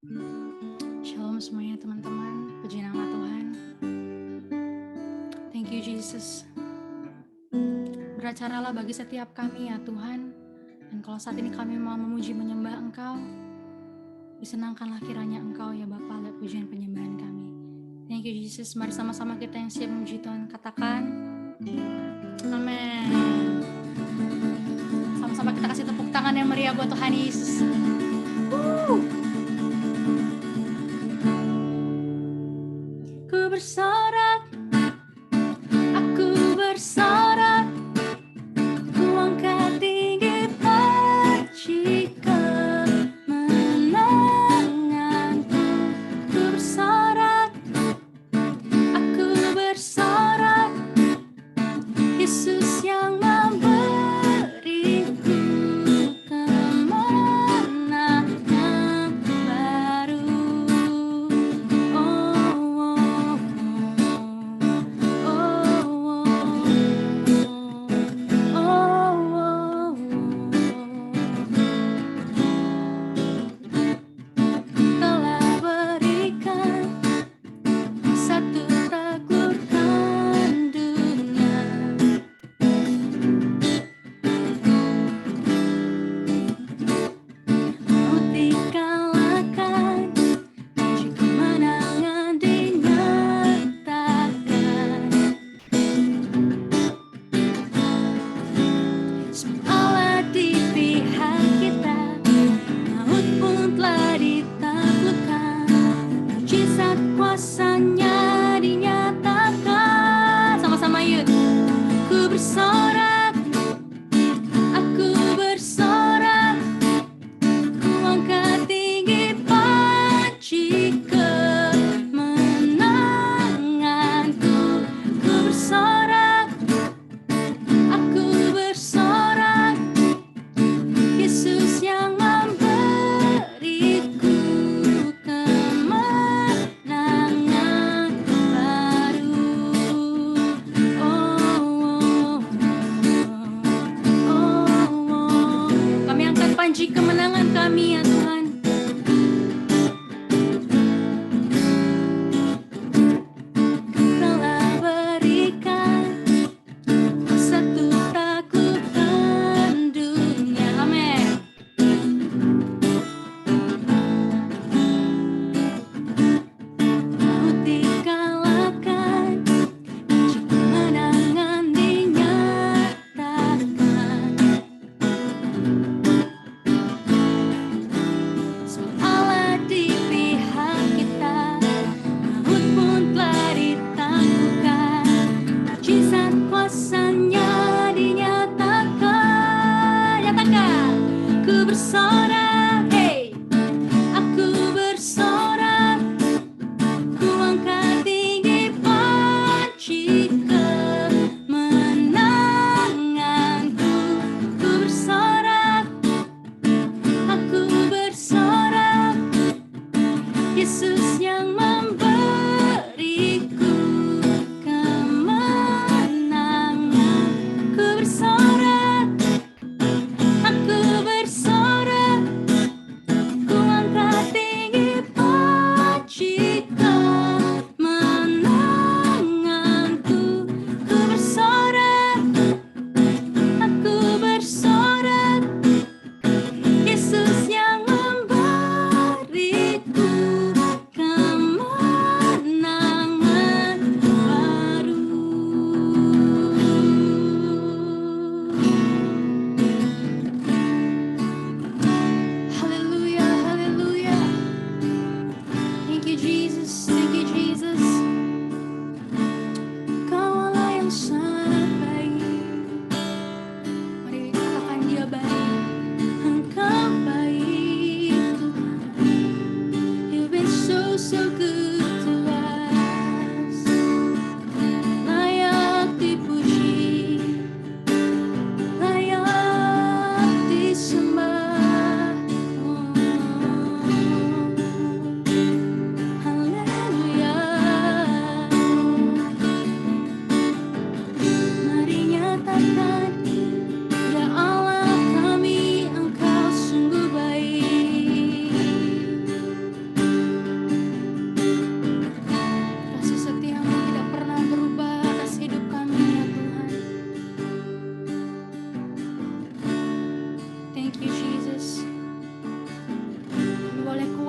Shalom semuanya teman-teman, puji nama Tuhan. Thank you Jesus. Beracaralah bagi setiap kami ya Tuhan. Dan kalau saat ini kami mau memuji menyembah Engkau, disenangkanlah kiranya Engkau ya Bapa lihat pujian penyembahan kami. Thank you Jesus. Mari sama-sama kita yang siap memuji Tuhan katakan amin. Sama-sama kita kasih tepuk tangan yang meriah buat Tuhan Yesus. Ku bersorak, aku bersorak, ku angkat tinggi puji kemenanganku. Ku bersorak, aku bersorak, Yesus yang memberiku kemenangan baru. Telah berikan satu taklukkan dunia. Maut dikalahkan, janji kemenangan dinyatakan. Sebab Allah di pihak kita, maut pun telah ditaklukkan. Mujizat kuasanya dinyatakan. Sama-sama yuk. Ku bersorak, aku bersorak, ku angkat tinggi puji kemenanganku. Ku bersorak, aku bersorak, Yesus yang memberiku kemenangan baru. Kami angkat panji kemenangan kami ya Tuhan. Telah berikan satu taklukkan dunia. Amin. Maut dikalahkan, janji kemenangan dinyatakan.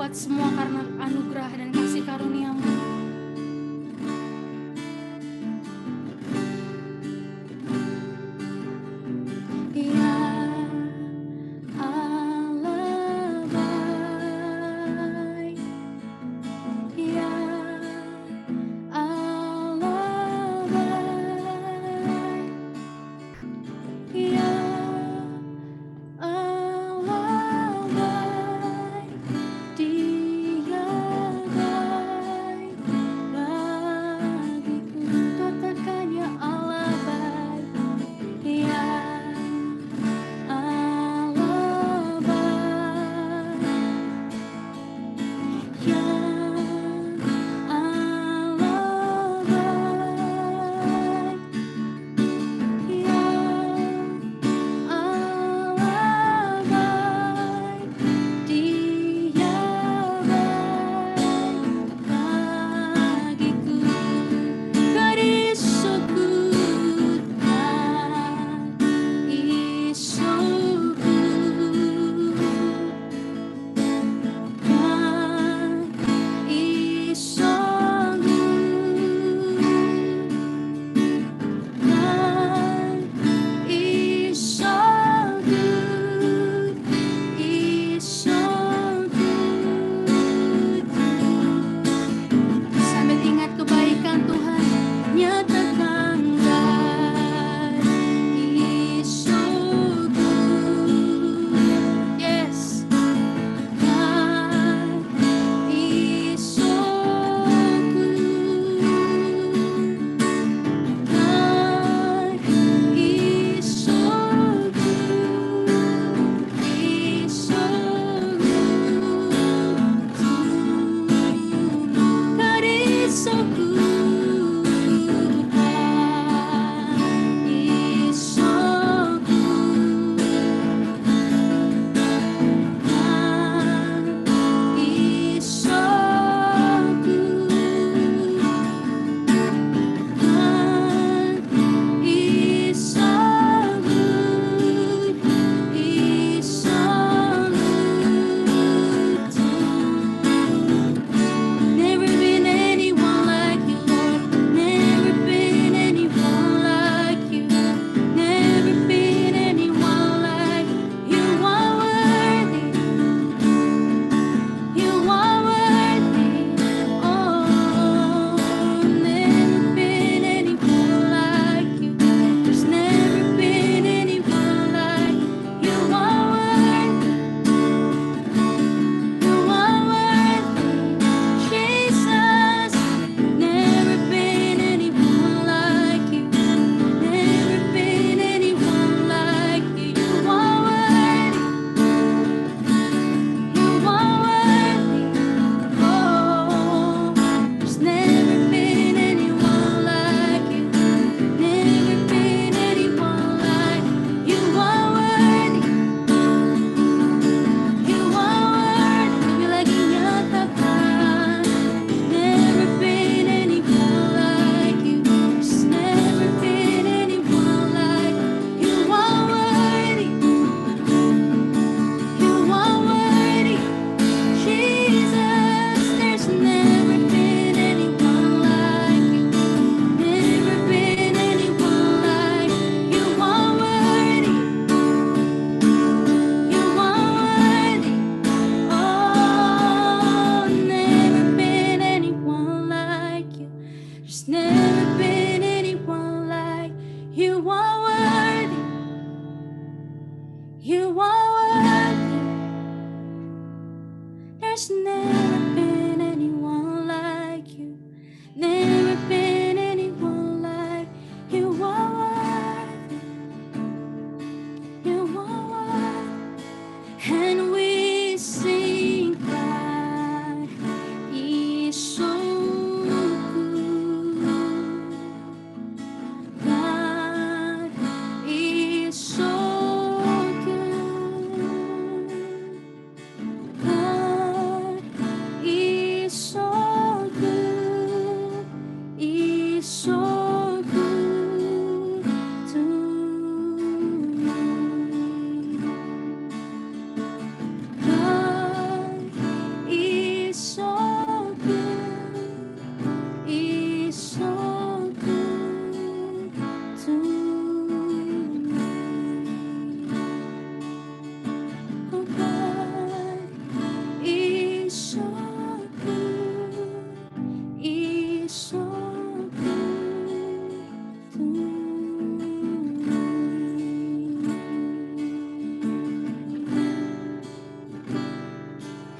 kuat semua karena anugerah dan kasih karunia-Mu.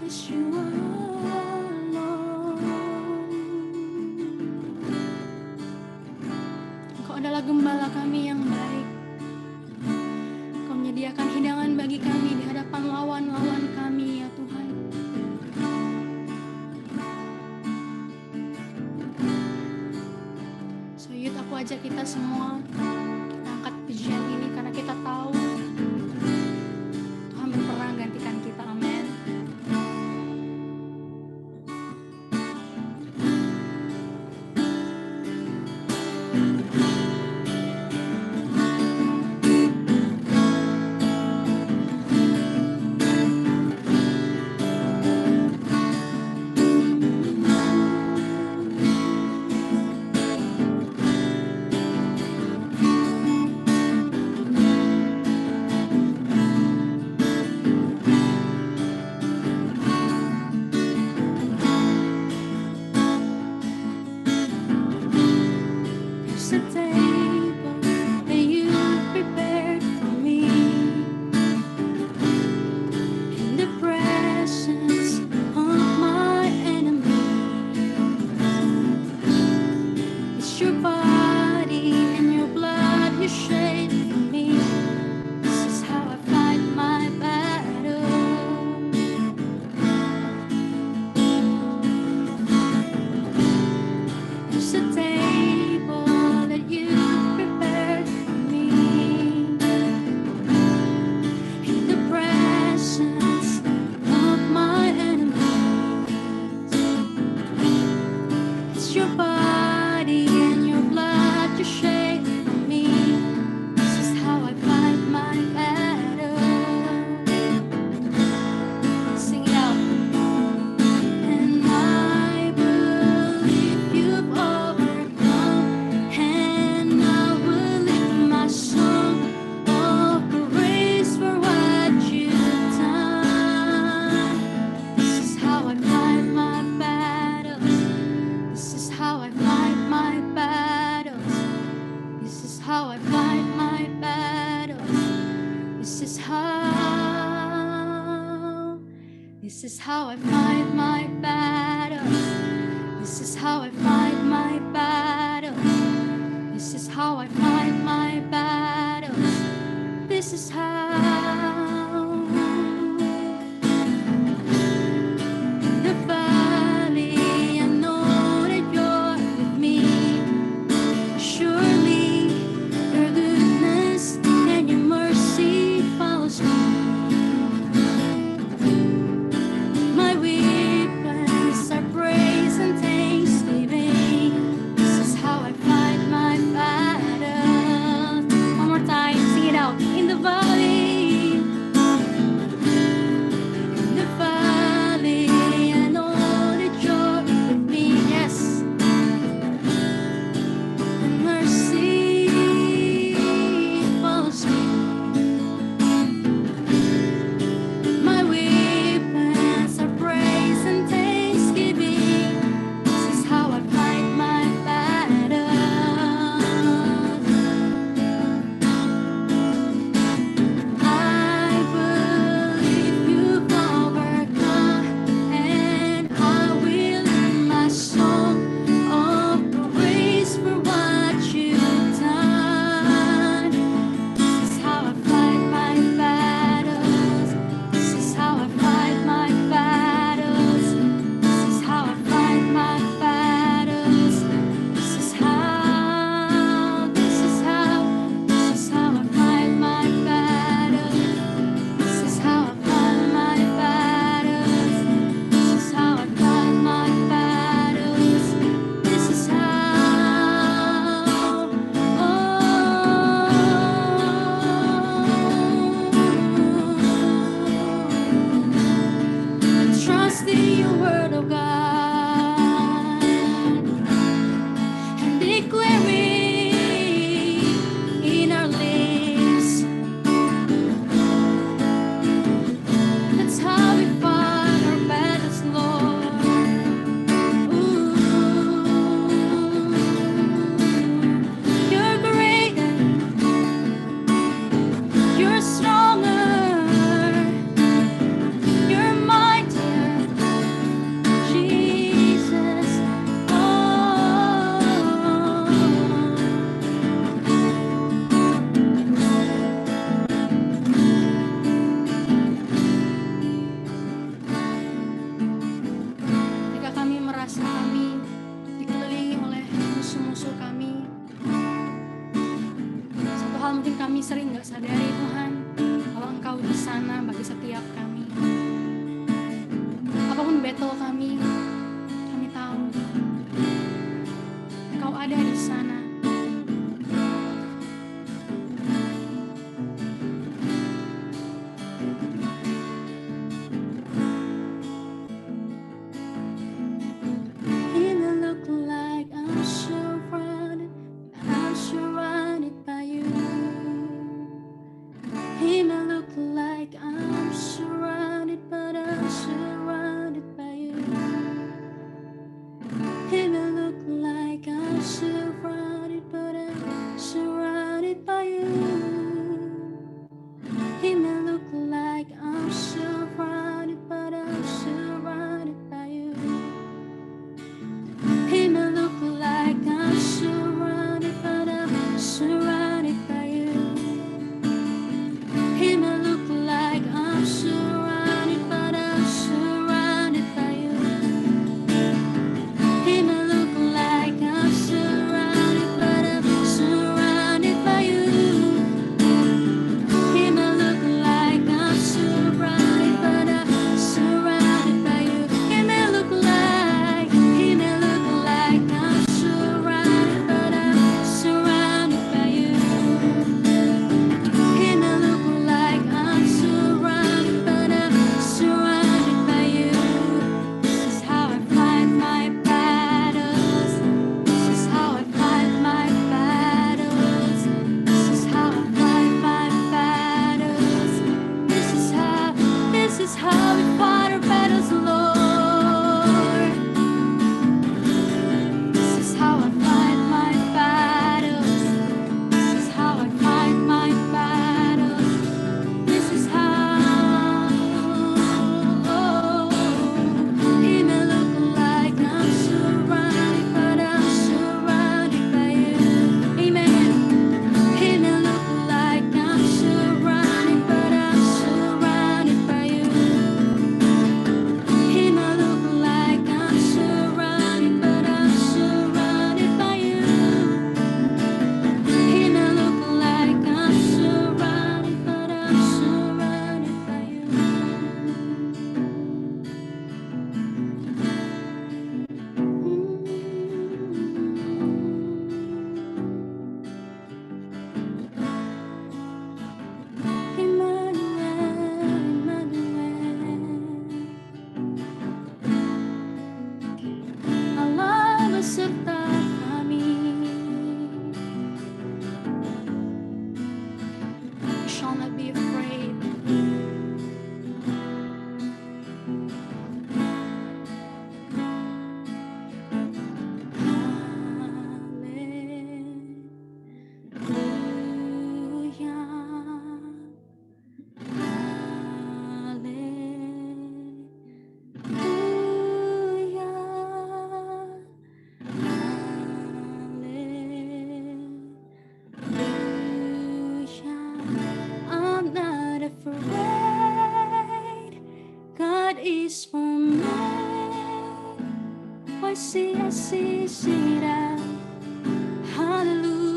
Yes, you are Lord. Engkau adalah gembala kami yang baik. Engkau menyediakan hidangan bagi kami di hadapan lawan-lawan kami, ya Tuhan. So yuk aku ajak kita semua, kita angkat pujian ini karena kita tahu Tuhan berperan gantikan kita. Amin. This is how I fight my battles. This is how I fight my battles. This is how I fight my battles. This is how. In the valley, I know that you're with me. Surely your goodness and your mercy follows me. My weapons are praise and thanksgiving. This is how I fight my battles. One more time, sing it out. In the valley, I know that you're with me. Yes, and mercy follows me. My weapons are praise and thanksgiving. This is how I fight my battles. I believe you've overcome, and I will lift my song of praise for what you've done. This is how I fight my battles. This is how I fight my battles. This is how I fight my battles. This is how. This is how. This is how I fight my battles. This is how I fight my battles. This is how I fight my battles. This is how. Trust in your word, oh God, and declaring in our lips. That's how we fight our battles, Lord. Ooh, you're greater, you're stronger, you're mightier. kami sering gak sadari Tuhan, bahwa Engkau di sana bagi setiap kami. Apapun battle kami tahu Engkau ada di sana. See that. Hallelujah.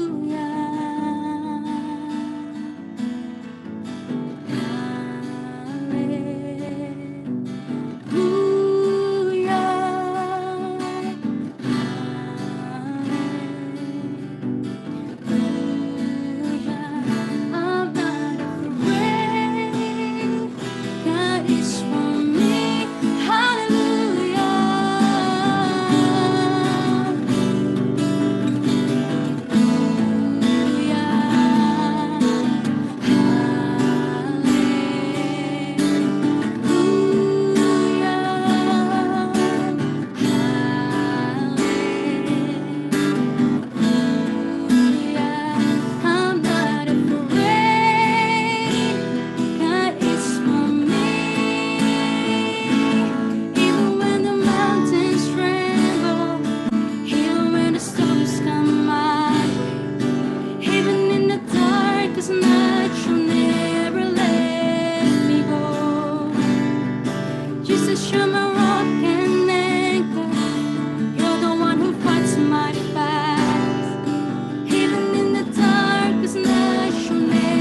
Even in the dark, there's not your name.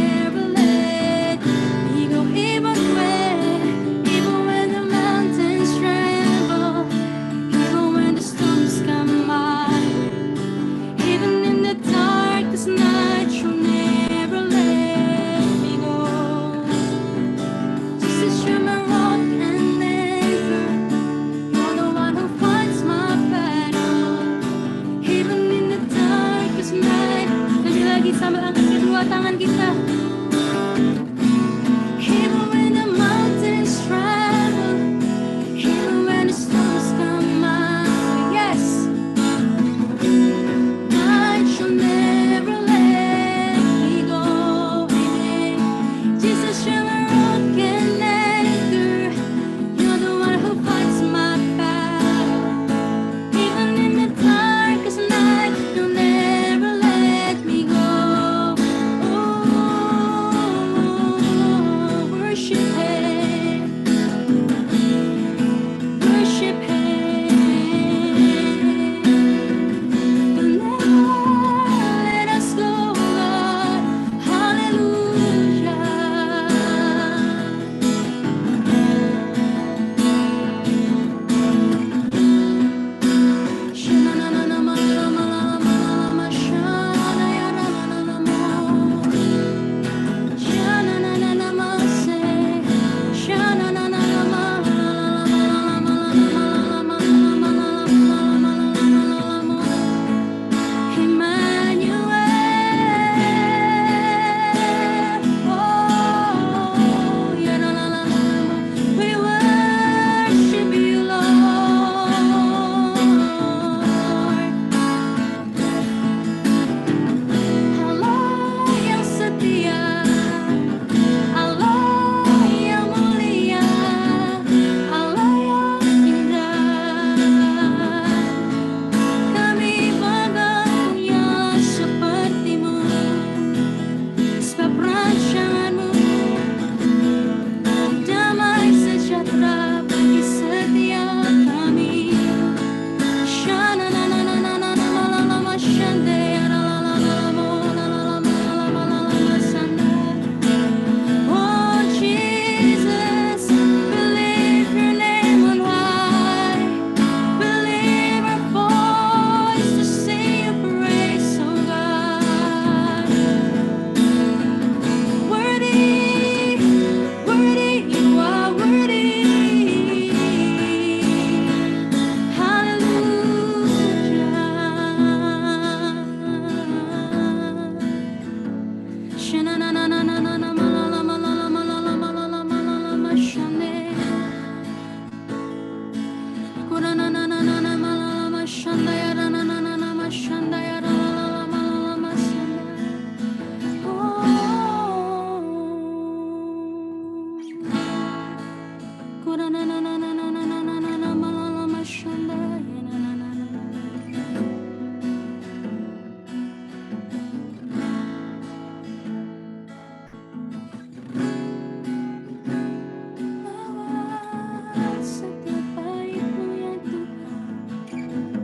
Setiap baikmu ya Tuhan,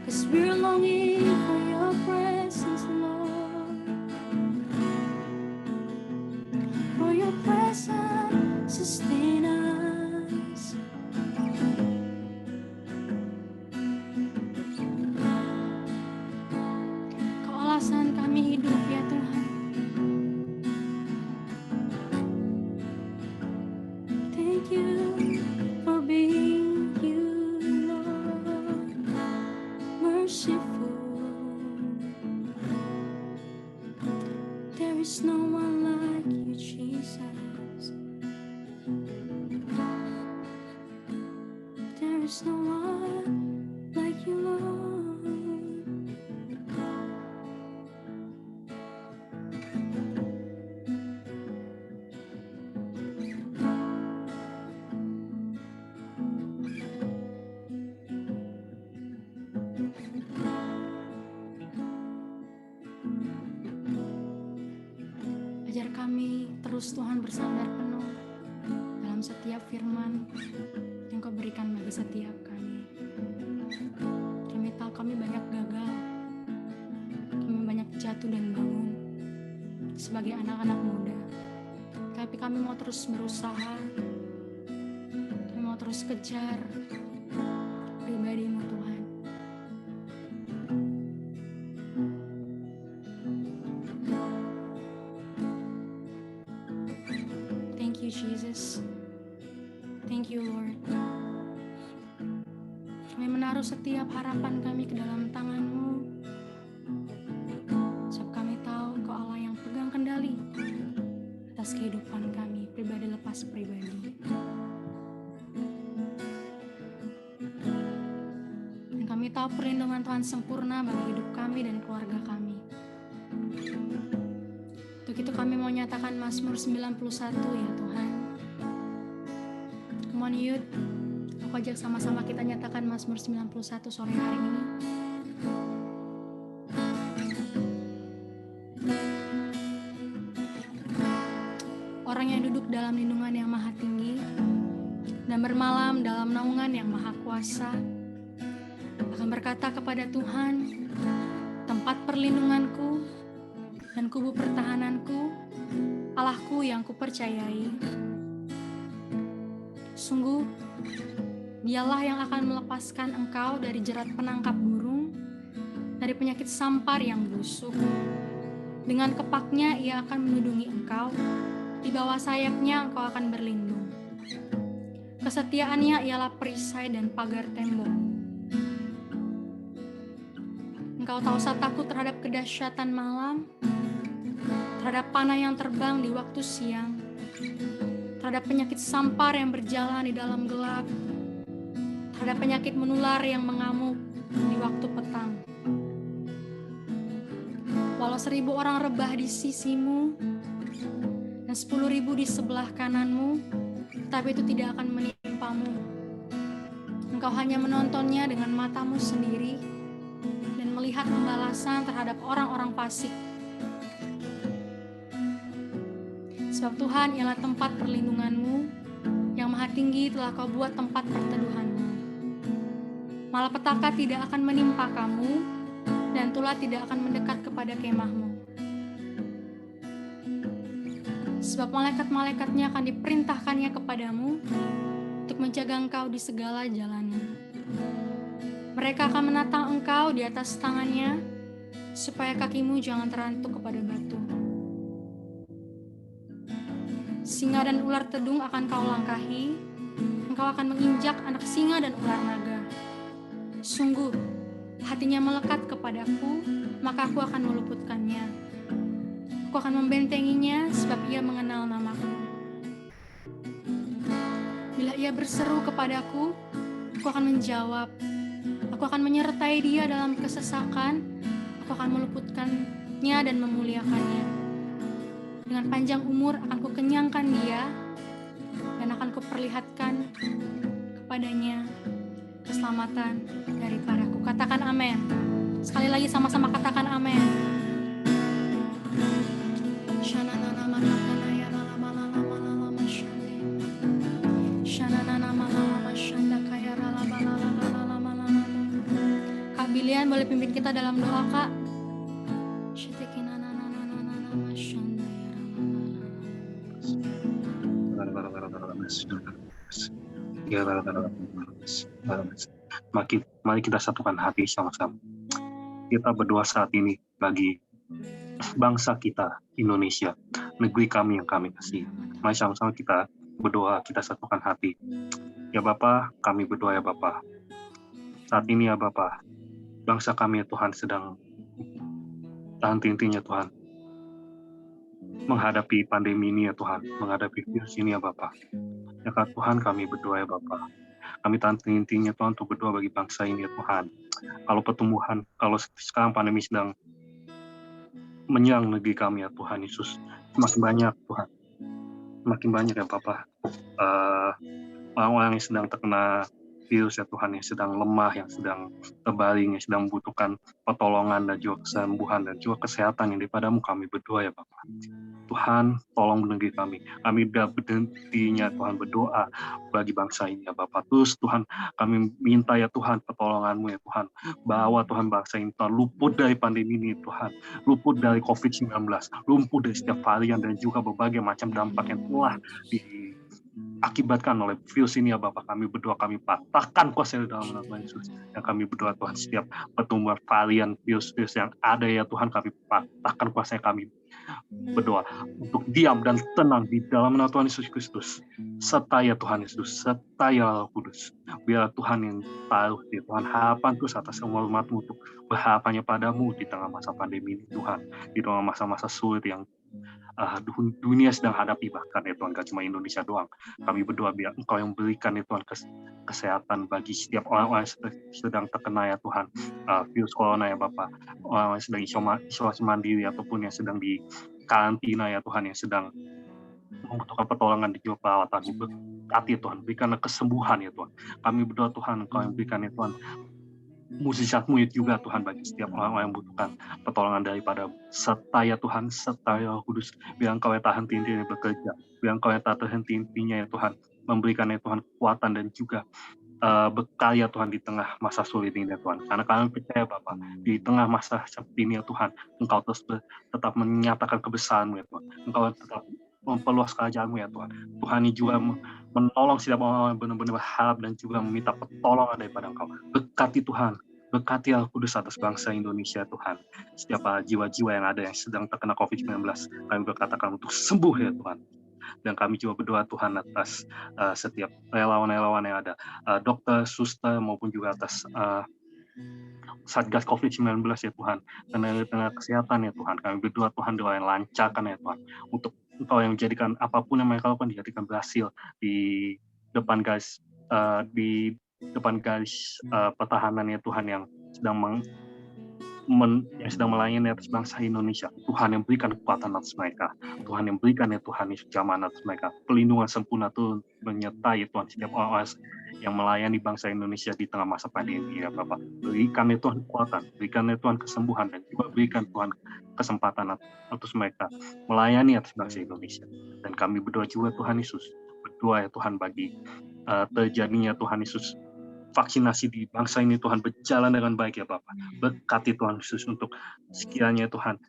'cause we're longing for your presence, Lord. For your presence sustain us. Kau alasan kami hidup ya Tuhan. Thank you for being you, Lord, merciful. There is no one like you, Jesus. There is no one like you, Lord. Ajar kami terus Tuhan bersandar penuh dalam setiap firman yang Kau berikan bagi setiap kami. Kami tahu kami banyak gagal, kami banyak jatuh dan bangun sebagai anak-anak muda. Tapi kami mau terus berusaha, kami mau terus kejar pribadi-Mu Tuhan. Thank you Jesus. Thank you Lord. Kami menaruh setiap harapan kami ke dalam tangan-Mu. Sebab kami tahu Kau Allah yang pegang kendali atas kehidupan kami, pribadi lepas pribadi. Dan kami tahu perlindungan Tuhan sempurna bagi hidup kami dan keluarga kami. Untuk itu kami mau nyatakan Mazmur 91 ya Tuhan. Come on Yud, aku ajak sama-sama kita nyatakan Mazmur 91 sore hari ini. Orang yang duduk dalam lindungan yang maha tinggi dan bermalam dalam naungan yang maha kuasa akan berkata kepada Tuhan, tempat perlindunganku dan kubu pertahananku, Allahku yang kupercayai. Sungguh, Dialah yang akan melepaskan engkau dari jerat penangkap burung, dari penyakit sampar yang busuk. Dengan kepaknya Ia akan melindungi engkau, di bawah sayapnya engkau akan berlindung. Kesetiaannya ialah perisai dan pagar tembok. Engkau tak usah takut terhadap kedahsyatan malam, terhadap panah yang terbang di waktu siang, terhadap penyakit sampar yang berjalan di dalam gelap, terhadap penyakit menular yang mengamuk di waktu petang. Walau 1000 orang rebah di sisimu dan 10.000 di sebelah kananmu, tapi itu tidak akan menimpamu. Engkau hanya menontonnya dengan matamu sendiri dan melihat pembalasan terhadap orang-orang fasik. Sebab Tuhan ialah tempat perlindunganmu, yang maha tinggi telah Kau buat tempat perteduhanmu. Malapetaka tidak akan menimpa kamu, dan tulah tidak akan mendekat kepada kemahmu. Sebab malaikat-malaikatnya akan diperintahkannya kepadamu untuk menjaga engkau di segala jalanmu. Mereka akan menatang engkau di atas tangannya, supaya kakimu jangan terantuk kepada batu. Singa dan ular tedung akan kau langkahi, engkau akan menginjak anak singa dan ular naga. Sungguh, hatinya melekat kepadaku, maka aku akan meluputkannya. Aku akan membentenginya, sebab ia mengenal namaku. Bila ia berseru kepadaku, aku akan menjawab. Aku akan menyertai dia dalam kesesakan, aku akan meluputkannya dan memuliakannya. Dengan panjang umur akan kukenyangkan dia, Tuhan, Kau perlihatkan kepadanya keselamatan daripadaku. Katakan amin. Sekali lagi sama-sama katakan amin. Kak Bilian boleh pimpin kita dalam doa, Kak. Mari kita satukan hati sama-sama. Kita berdoa saat ini bagi bangsa kita, Indonesia, negeri kami yang kami kasih. Mari sama-sama kita berdoa, kita satukan hati. Ya Bapa, kami berdoa ya Bapa. Saat ini ya Bapa, bangsa kami ya Tuhan sedang tahan tintinya Tuhan. Menghadapi pandemi ini ya Tuhan, menghadapi virus ini ya Bapa. Ya Tuhan, kami berdoa ya Bapa. Kami tahan tintinya Tuhan untuk berdoa bagi bangsa ini ya Tuhan. Kalau pertumbuhan, kalau sekarang pandemi sedang menyerang negeri kami ya Tuhan Yesus, semakin banyak Tuhan, semakin banyak ya Bapa, orang-orang yang sedang terkena virus ya Tuhan, yang sedang lemah, yang sedang terbaring, yang sedang membutuhkan pertolongan dan juga kesembuhan dan juga kesehatan yang daripadamu. Kami berdoa ya Bapa. Tuhan, tolong negeri kami. Kami sudah berhentinya Tuhan berdoa bagi bangsa ini ya Bapa. Terus Tuhan, kami minta ya Tuhan pertolongan-Mu ya Tuhan. Bahwa Tuhan bangsa ini Tuhan luput dari pandemi ini Tuhan. Luput dari COVID-19. Luput dari setiap varian dan juga berbagai macam dampak yang telah diakibatkan oleh virus ini ya Bapak. Kami berdoa, kami patahkan kuasa dalam nama Yesus. Yang kami berdoa Tuhan, setiap pertumbuhan varian virus-virus yang ada ya Tuhan, kami patahkan kuasa. Kami berdoa untuk diam dan tenang di dalam nama Tuhan Yesus Kristus. Serta ya Tuhan Yesus, serta ya Roh Kudus. Biar Tuhan yang taruh di Tuhan harapan terus atas semua umat-Mu untuk berharapannya padamu di tengah masa pandemi ini Tuhan. Di tengah masa-masa sulit yang dunia sedang hadapi, bahkan ya Tuhan, gak cuma Indonesia doang. Kami berdoa biar Engkau yang berikan ya Tuhan kesehatan bagi setiap orang-orang yang sedang terkena ya Tuhan virus corona ya Bapak, orang yang sedang isolasi mandiri ataupun yang sedang di karantina ya Tuhan, yang sedang membutuhkan pertolongan di jiwa perawatan. Berkati Tuhan, berikanlah kesembuhan ya Tuhan. Kami berdoa Tuhan, Engkau yang berikan ya Tuhan mukjizat-Mu juga Tuhan bagi setiap orang yang membutuhkan pertolongan daripada. Serta ya Tuhan, serta ya Roh Kudus, biar Engkau yang tahan henti-hentinya bekerja, biar Engkau yang tak terhenti-hentinya ya Tuhan, memberikan ya Tuhan kekuatan dan juga berkarya Tuhan di tengah masa sulit ini ya Tuhan. Karena kami percaya Bapak, di tengah masa seperti ini ya Tuhan, Engkau terus tetap menyatakan kebesaran-Mu ya Tuhan. Engkau tetap memperluas kerajaan-Mu ya Tuhan. Tuhan ini juga menolong setiap orang yang benar-benar berharap dan juga meminta pertolongan daripada Engkau. Berkati Tuhan, berkati Roh Kudus atas bangsa Indonesia Tuhan. Setiap jiwa-jiwa yang ada yang sedang terkena COVID-19, kami berkatakan untuk sembuh ya Tuhan. Dan kami juga berdoa Tuhan atas setiap relawan-relawan yang ada, dokter, suster, maupun juga atas Satgas COVID-19 ya Tuhan, tenaga kesehatan ya Tuhan. Kami berdoa Tuhan, doa yang lancarkan ya Tuhan, untuk Engkau yang menjadikan apapun yang mereka lakukan dijadikan berhasil di depan garis pertahanan ya Tuhan, yang sedang yang sedang melayani atas bangsa Indonesia. Tuhan yang berikan kekuatan atas mereka, Tuhan yang berikan ya Tuhan keamanan atas mereka, pelindungan sempurna Tuhan menyertai Tuhan setiap orang yang melayani bangsa Indonesia di tengah masa pandemi ya Bapak. Berikan ya Tuhan kekuatan, berikan ya Tuhan kesembuhan, dan juga berikan Tuhan kesempatan atas mereka melayani atas bangsa Indonesia. Dan kami berdoa juga Tuhan Yesus, berdoa ya Tuhan bagi terjadinya Tuhan Yesus vaksinasi di bangsa ini Tuhan berjalan dengan baik ya Bapak. Berkati Tuhan Yesus untuk sekiranya Tuhan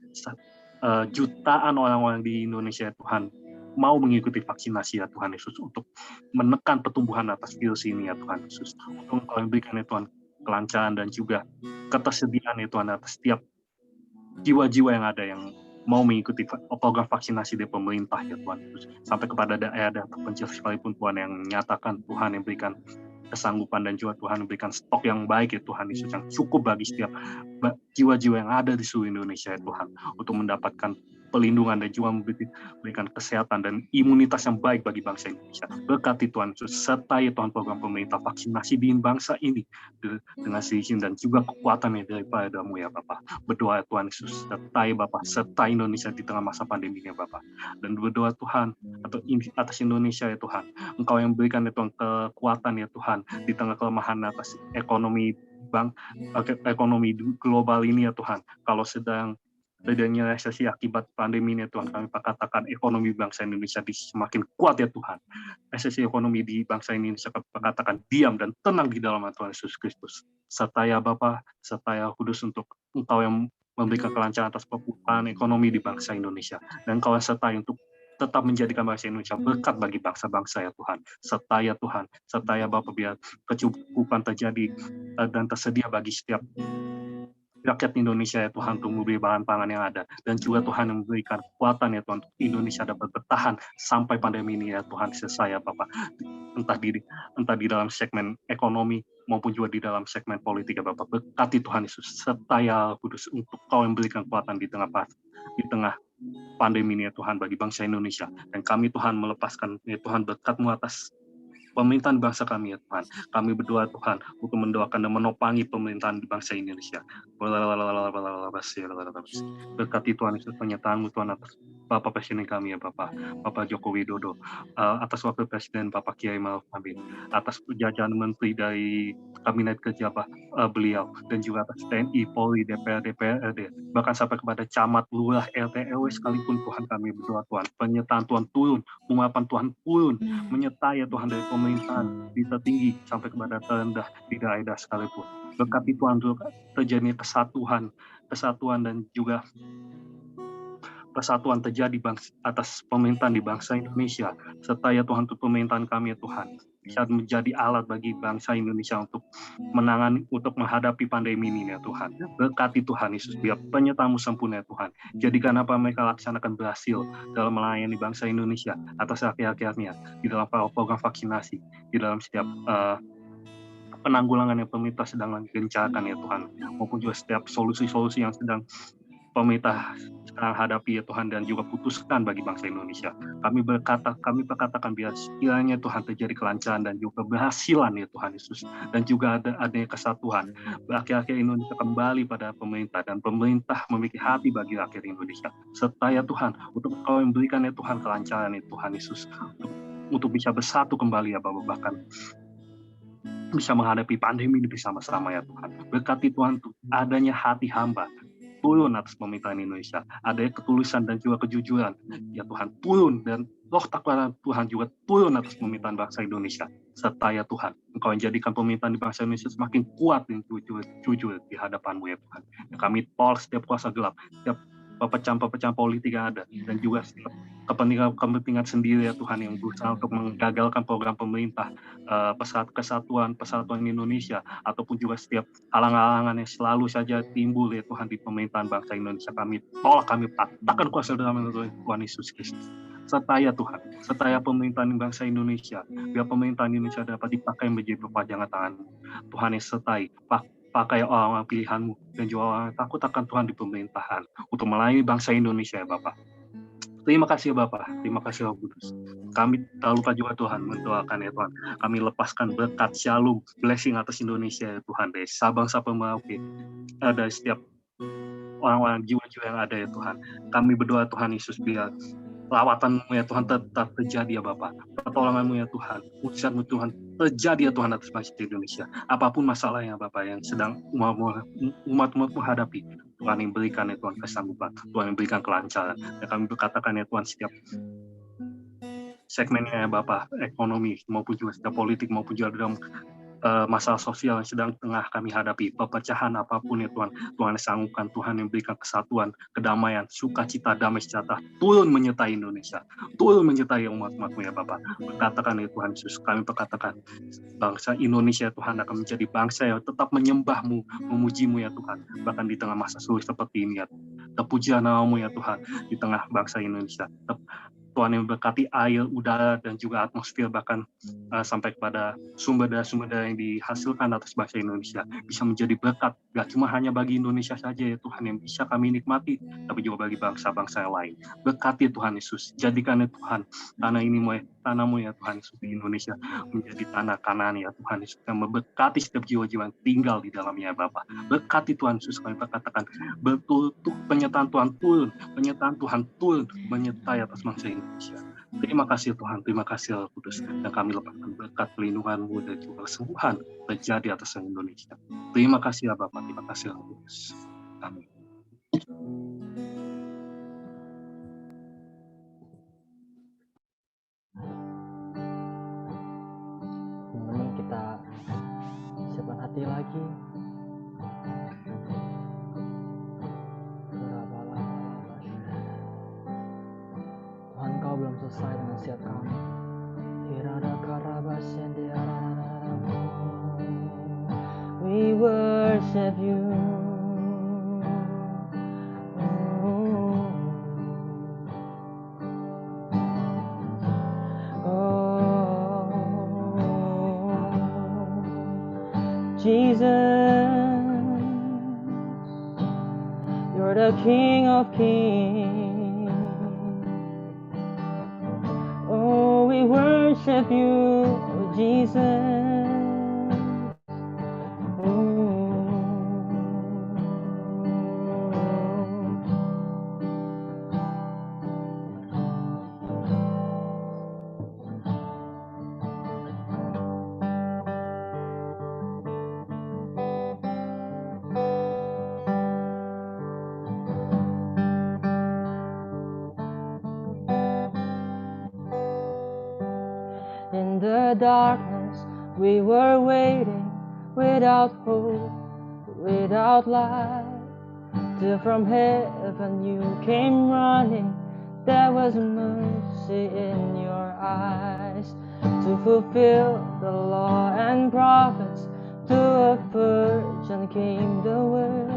jutaan orang-orang di Indonesia ya Tuhan mau mengikuti vaksinasi ya Tuhan Yesus, untuk menekan pertumbuhan atas virus ini ya Tuhan Yesus. Untuk Engkau yang berikan ya Tuhan kelancaran dan juga ketersediaan ya Tuhan atas setiap jiwa-jiwa yang ada yang mau mengikuti program vaksinasi dari pemerintah ya Tuhan Yesus. Sampai kepada daerah terpencil sekalipun Tuhan, yang menyatakan Tuhan yang berikan kesanggupan dan juga Tuhan memberikan stok yang baik ya Tuhan Yesus, yang cukup bagi setiap jiwa-jiwa yang ada di seluruh Indonesia ya Tuhan, untuk mendapatkan pelindungan dan juga memberikan kesehatan dan imunitas yang baik bagi bangsa Indonesia. Berkati Tuhan Yesus, sertai Tuhan program pemerintah vaksinasi di bangsa ini dengan seizin dan juga kekuatan yang daripada-Mu ya Bapa. Berdoa Tuhan Yesus, sertai Bapa, sertai Indonesia di tengah masa pandemi ini Bapa. Dan berdoa Tuhan atas Indonesia ya Tuhan. Engkau yang berikan ya Tuhan kekuatan ya Tuhan di tengah kelemahan atas ekonomi global ini ya Tuhan. Kalau sedang terjadinya resesi akibat pandemi ini ya Tuhan, kami katakan ekonomi bangsa Indonesia semakin kuat ya Tuhan. Resesi ekonomi di bangsa Indonesia kami katakan diam dan tenang di dalam Tuhan Yesus Kristus. Serta ya Bapa, serta ya Kudus untuk Engkau yang memberikan kelancaran atas perputaran ekonomi di bangsa Indonesia. Dan Engkau yang sertai untuk tetap menjadikan bangsa Indonesia berkat bagi bangsa-bangsa ya Tuhan. Serta ya Tuhan, serta ya Bapa biar kecukupan terjadi dan tersedia bagi setiap rakyat Indonesia ya Tuhan untuk memberi bahan pangan yang ada, dan juga Tuhan yang memberikan kekuatan ya Tuhan untuk Indonesia dapat bertahan sampai pandemi ini ya Tuhan selesai ya Bapak, entah di dalam segmen ekonomi maupun juga di dalam segmen politik ya Bapak. Berkati Tuhan Yesus serta ya Kudus untuk Kau yang memberikan kekuatan di tengah pandemi ini ya Tuhan bagi bangsa Indonesia, dan kami Tuhan melepaskan ya Tuhan berkat-Mu atas pemerintahan bangsa kami ya Tuhan. Kami berdoa Tuhan untuk mendoakan dan menopang pemerintahan di bangsa Indonesia. Berkati Tuhan Yesus penyertaan-Mu Tuhan atas Bapak Presiden kami ya Bapak Joko Widodo, atas Wakil Presiden Bapak Kiai Ma'ruf Amin, atas jajaran menteri dari Kabinet Kerja beliau, dan juga atas TNI, Polri, DPR, DPRD, bahkan sampai kepada camat, lurah, RT, RW sekalipun Tuhan kami berdoa Tuhan. Penyertaan Tuhan turun, pengurapan Tuhan turun, menyertai ya Tuhan dari pemerintahan di tertinggi sampai kepada terendah di daerah sekalipun. Berkati Tuhan untuk terjadinya kesatuan dan juga persatuan terjadi atas pemerintahan di bangsa Indonesia, serta ya Tuhan untuk pemerintahan kami ya Tuhan bisa menjadi alat bagi bangsa Indonesia untuk menghadapi pandemi ini ya Tuhan. Berkati Tuhan Yesus biar penyertaan-Mu sempurna ya Tuhan. Jadikan apa mereka laksanakan berhasil dalam melayani bangsa Indonesia atas rakyat-rakyatnya di dalam program vaksinasi, di dalam setiap penanggulangan yang pemerintah sedang gencarkan ya Tuhan, maupun juga setiap solusi-solusi yang sedang pemerintah sekarang hadapi ya Tuhan, dan juga putuskan bagi bangsa Indonesia. Kami berkatakan biar sekiranya Tuhan terjadi kelancaran dan juga keberhasilan ya Tuhan Yesus, dan juga adanya kesatuan. Rakyat Indonesia kembali pada pemerintah, dan pemerintah memiliki hati bagi rakyat Indonesia. Serta ya Tuhan, untuk Kau yang berikan ya Tuhan kelancaran ya Tuhan Yesus, untuk bisa bersatu kembali ya Bapak, bahkan bisa menghadapi pandemi ini bersama-sama ya Tuhan. Berkati Tuhan untuk adanya hati hamba turun atas pemerintahan Indonesia, adanya ketulusan dan juga kejujuran ya Tuhan turun, dan roh takwa Tuhan juga turun atas pemerintahan bangsa Indonesia. Serta ya Tuhan, Engkau yang jadikan pemerintahan di bangsa Indonesia semakin kuat dan jujur di hadapan-Mu ya Tuhan. Kami tolak setiap kuasa gelap, setiap pepecahan politik yang ada, dan juga setiap kepentingan sendiri ya Tuhan yang berusaha untuk menggagalkan program pemerintah, persatuan Indonesia, ataupun juga setiap halang-halangan yang selalu saja timbul ya Tuhan di pemerintahan bangsa Indonesia. Kami tolak, kami patahkan kuasa dalam nama Tuhan Yesus Kristus. Serta ya Tuhan, serta ya pemerintahan bangsa Indonesia, biar pemerintahan Indonesia dapat dipakai menjadi perpanjangan tangan-Mu. Tuhan yang sertai, pakai orang-orang pilihan-Mu dan juga orang yang takut akan Tuhan di pemerintahan untuk melayani bangsa Indonesia ya Bapak. Terima kasih ya Bapak, terima kasih Roh Kudus. Kami tak lupa juga Tuhan mendoakan ya Tuhan, kami lepaskan berkat shalom, blessing atas Indonesia ya Tuhan, dari Sabang sampai Merauke, dari setiap orang-orang jiwa-jiwa yang ada ya Tuhan. Kami berdoa Tuhan Yesus biar lawatan-Mu ya Tuhan tetap terjadi ya Bapak. Pertolongan-Mu ya Tuhan, mujizat-Mu Tuhan terjadi ya Tuhan atas bangsa Indonesia. Apapun masalahnya Bapak yang sedang umat-Mu hadapi, Tuhan yang berikan ya Tuhan kesanggupan, Tuhan yang berikan kelancaran. Dan kami berkatakan ya Tuhan setiap segmennya ya Bapak, ekonomi maupun juga setiap politik maupun juga dalam masalah sosial yang sedang tengah kami hadapi, perpecahan apapun ya Tuhan, Tuhan yang sanggupkan, Tuhan yang berikan kesatuan, kedamaian, sukacita, damai sejahtera, turun menyertai Indonesia, turun menyertai umat-Mu ya Bapak. Berkatakan ya Tuhan Yesus, kami berkatakan bangsa Indonesia Tuhan akan menjadi bangsa yang tetap menyembah-Mu, memuji-Mu ya Tuhan, bahkan di tengah masa sulit seperti ini ya. Terpujilah nama-Mu ya Tuhan di tengah bangsa Indonesia. Tuhan yang memberkati air, udara, dan juga atmosfer, bahkan sampai kepada sumber daya yang dihasilkan atas bangsa Indonesia, bisa menjadi berkat, gak cuma hanya bagi Indonesia saja ya Tuhan yang bisa kami nikmati, tapi juga bagi bangsa-bangsa yang lain. Berkati Tuhan Yesus, jadikan ya Tuhan tanahmu ya Tuhan Yesus di Indonesia menjadi tanah Kanaan ya Tuhan Yesus, yang memberkati setiap jiwa-jiwa yang tinggal di dalamnya Bapa. Berkati Tuhan Yesus, kami berkatakan betul penyertaan Tuhan turun menyertai atas bangsa Indonesia. Terima kasih Tuhan, terima kasih Roh Kudus, dan kami lepaskan berkat pelindungan-Mu dan juga kesembuhan terjadi atas Indonesia. Terima kasih ya Bapak, terima kasih Roh Kudus. Amin. Teman-teman, kita siapkan hati lagi. Tuhan, Kau belum selesai dengan setiap kami. We worship you. Jesus, you're the King of Kings. Oh, we worship you, Jesus. In the darkness, we were waiting, without hope, without light. Till from heaven you came running, there was mercy in your eyes. To fulfill the law and prophets, to a virgin came the word.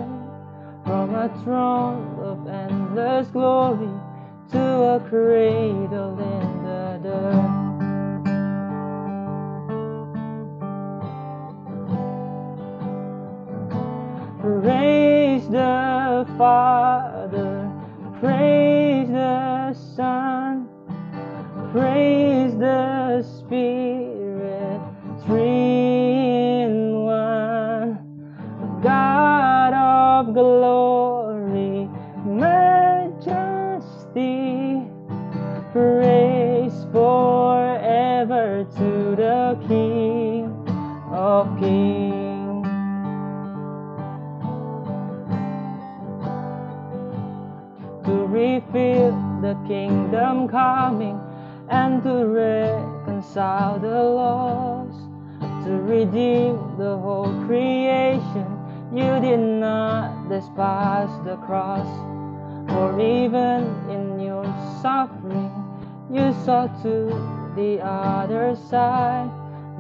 From a throne of endless glory, to a cradle in the dirt. Praise the Father, praise the Son, praise the Spirit, three in one. God of glory, majesty, praise forever to the King of Kings. To reveal the kingdom coming, and to reconcile the lost, to redeem the whole creation. You did not despise the cross, for even in your suffering you saw to the other side.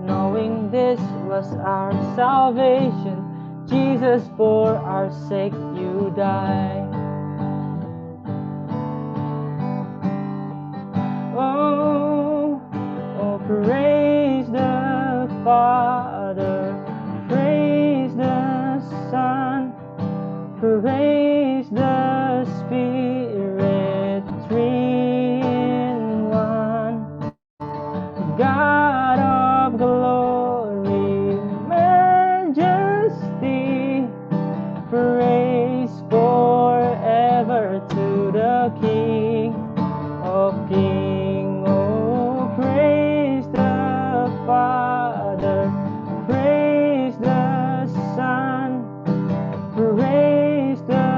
Knowing this was our salvation, Jesus, for our sake you died. Oh, praise the Father, praise the Son, praise the Spirit, three in one. God of glory, majesty, praise forever to the King of Kings. Father, praise the Son, praise the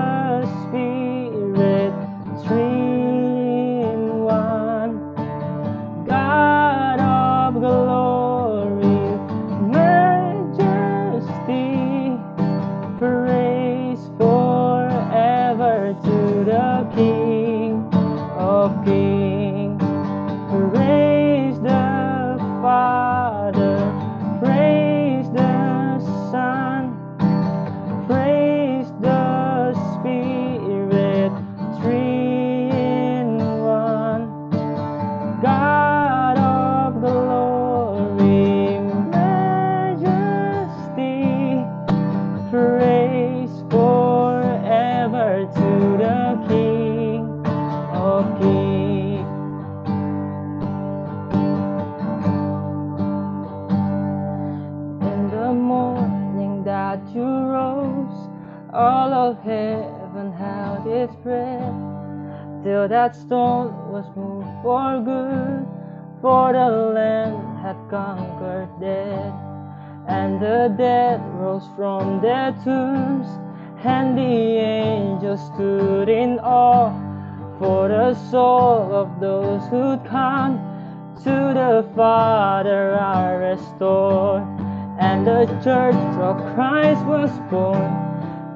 of heaven held its breath, till that stone was moved for good, for the Lamb had conquered death. And the dead rose from their tombs, and the angels stood in awe, for the soul of those who'd come to the Father are restored. And the church of Christ was born,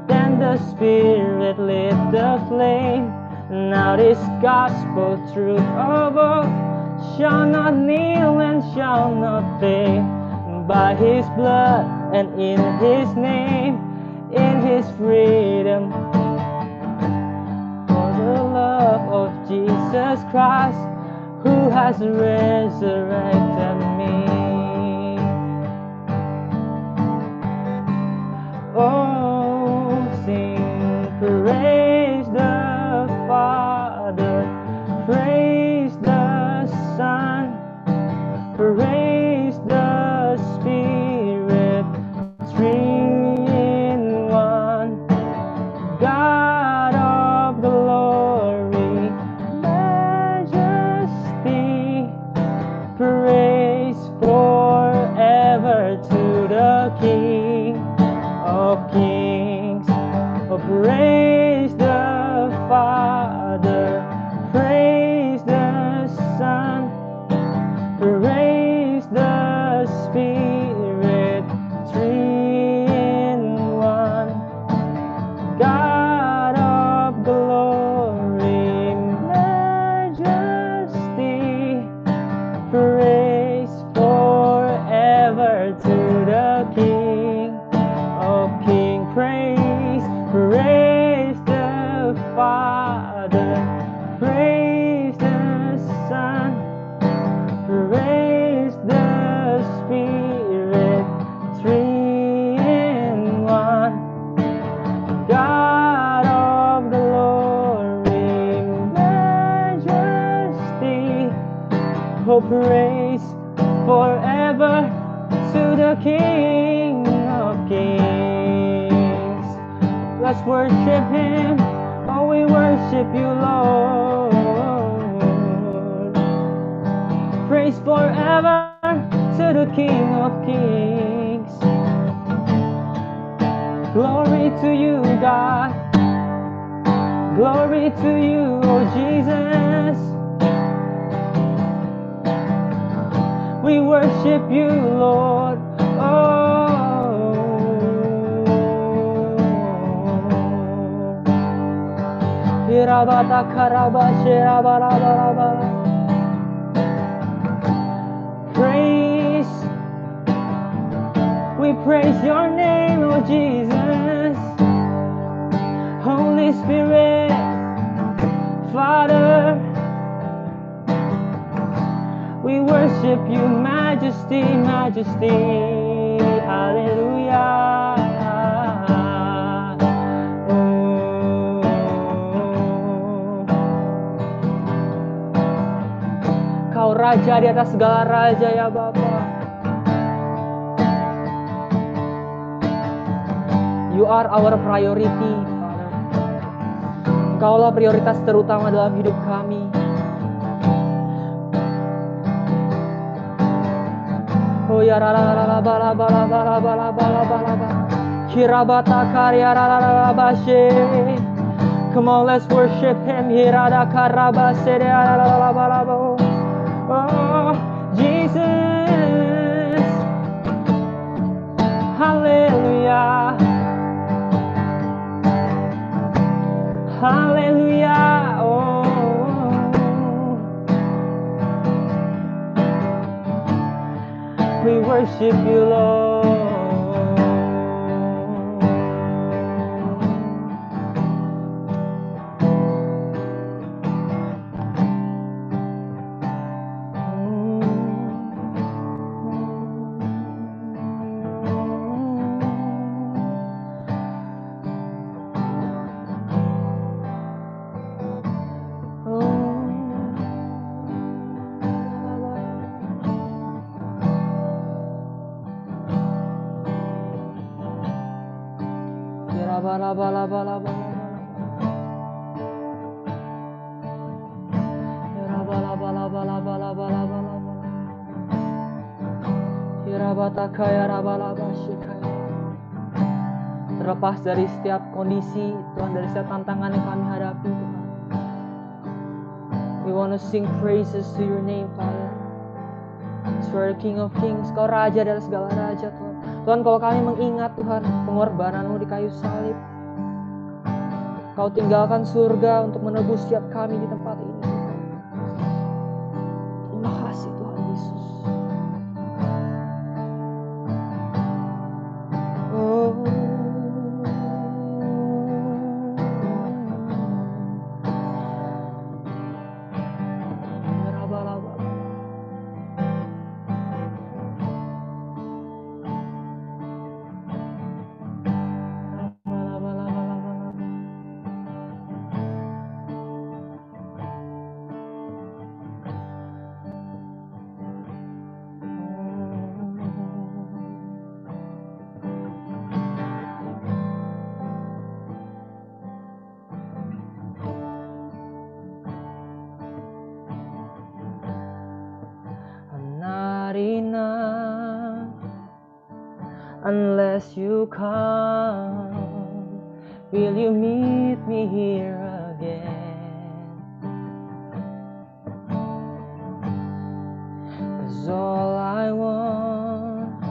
then the Spirit lit the flame. Now this gospel truth of all shall not kneel and shall not fade. By His blood and in His name, in His freedom, for the love of Jesus Christ, who has resurrected me. Oh, sing praise the Father, praise the Son, praise the Spirit, three in one. God of glory, majesty, praise forever to the King of kings. Oh, praise the Father, praise the Son, praise the Spirit, three in one. God of glory, majesty, praise forever to the King of kings. Praise the Father, praise the Son, praise the Spirit, three in one. God of glory, majesty, oh, praise forever to the King of kings. Let's worship Him, oh, we worship you, Lord. Praise forever to the King of kings. Glory to you, God. Glory to you, oh Jesus. We worship you, Lord. Oh. Praise. We praise your name, oh Jesus. Holy Spirit, Father, we worship you, majesty, majesty, hallelujah. Kau raja di atas segala raja ya Bapa. You are our priority, Father. Engkaulah prioritas terutama dalam hidup kami. Oh ya la la la la ba la ba la ba la ba la ba la ba la ba. Kirabata karya la la la la ba she. Come on, let's worship Him. Hirada karaba se de la la la ba la ba. Oh Jesus, Hallelujah. Hallelujah, oh. We worship you, Lord. Terlepas dari setiap kondisi, Tuhan, dari setiap tantangan yang kami hadapi, Tuhan. We want to sing praises to your name, Father. You are the King of Kings, Kau Raja dari segala Raja, Tuhan. Tuhan, kalau kami mengingat, Tuhan, pengorbanan-Mu di kayu salib, Kau tinggalkan surga untuk menebus setiap kami di tempat ini. Terima kasih, Tuhan Yesus. Unless you come, will you meet me here again? 'Cause all I want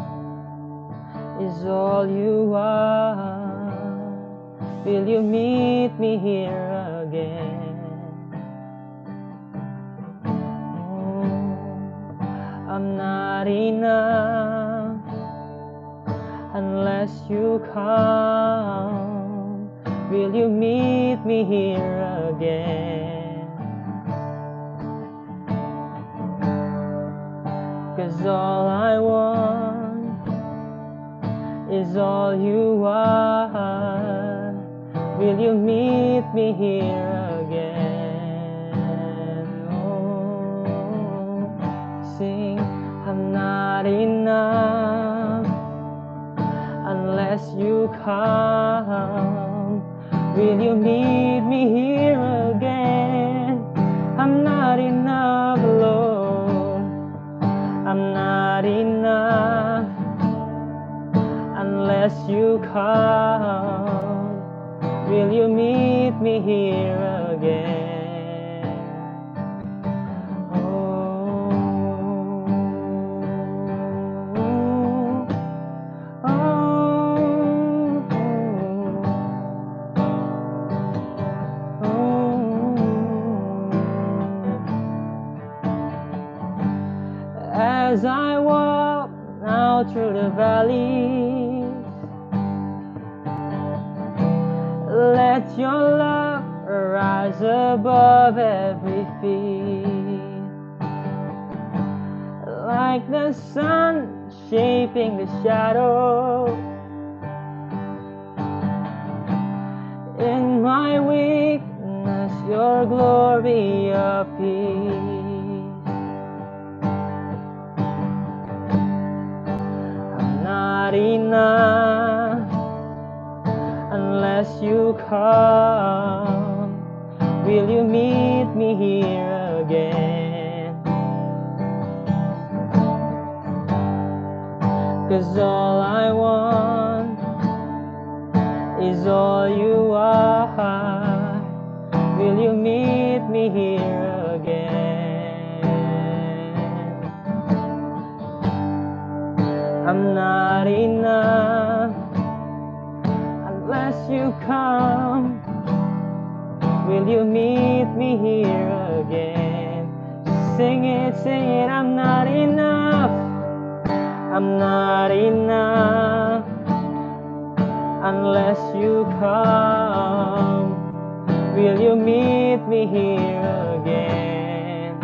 is all you are. Will you meet me here again? Oh, I'm not enough unless you come. Will you meet me here again? 'Cause all I want is all you are. Will you meet me here again? Oh, sing, I'm not enough unless you come. Will you meet me here again? I'm not enough, Lord. I'm not enough unless you come. Will you meet me here again? As I walk now through the valley, let your love rise above every fear. Like the sun shaping the shadow, in my weakness your glory appears. Not enough unless you come. Will you meet me here again? 'Cause all I want is all you are. Will you meet me here again? I'm not enough unless you come. Will you meet me here again? Sing it, I'm not enough. I'm not enough unless you come. Will you meet me here again?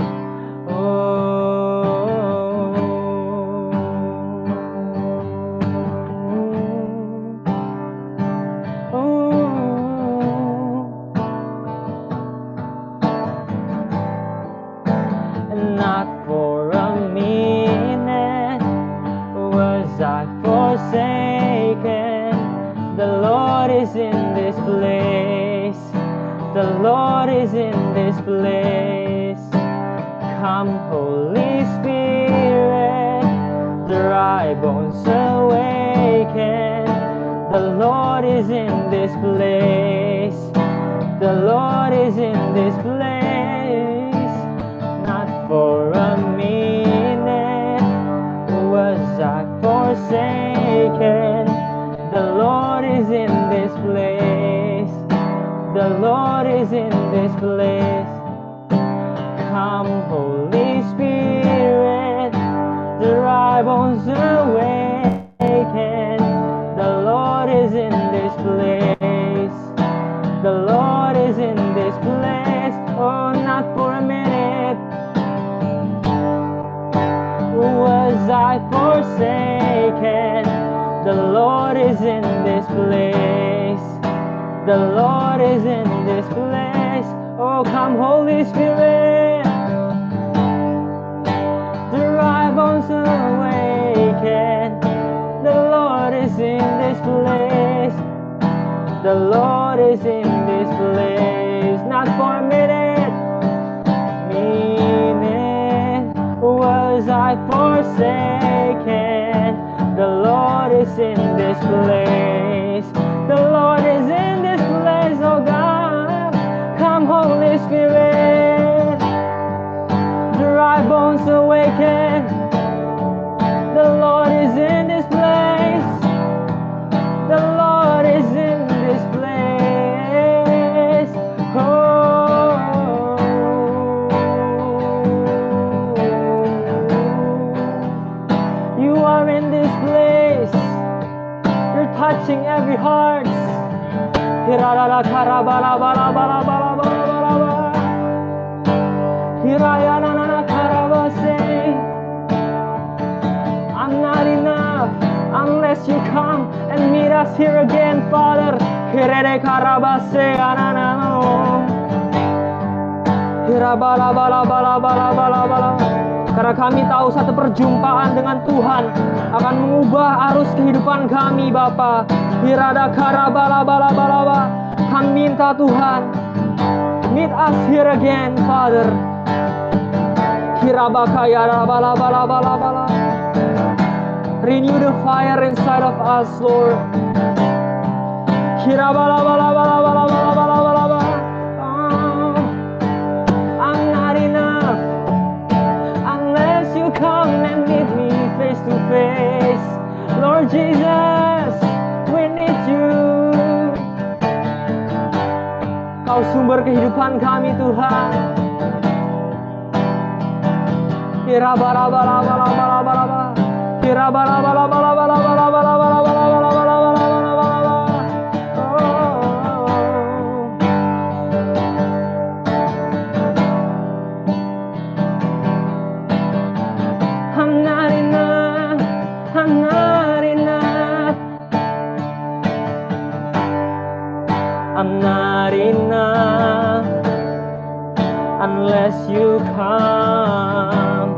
Not for a minute was I forsaken, The Lord is in this place. The Lord is in this place. Come, Holy Spirit, dry bones awaken. The Lord is in this place. The Lord is in this place. Not for a minute was I forsaken. The Lord is in this place. The Lord is in this place. Come, Holy Spirit, dry bones awaken. The Lord is in this place. The Lord is in this place. Oh, not for a minute was I forsaken. The Lord is in this place. The Lord is in this place. Oh, come, Holy Spirit, dry bones awaken. The Lord is in this place. The Lord is in this place. Not for a minute was I forsaken. The Lord is in this place. The Lord is in this place, oh God. Come, Holy Spirit, dry bones awaken. The Lord is in this place. The Lord is in this place. Oh, you are in this place. You're touching every heart. I'm not enough unless you come and meet us here again, Father. Karena kami tahu satu perjumpaan dengan Tuhan akan mengubah arus kehidupan kami, Bapa. Kami minta Tuhan, meet us here again, Father. Renew the fire inside of us, Lord. I'm not enough unless you come and meet me face to face. Lord Jesus, we need you. Kau sumber kehidupan kami, Tuhan. I'm not enough. I'm not enough. I'm not enough unless you come.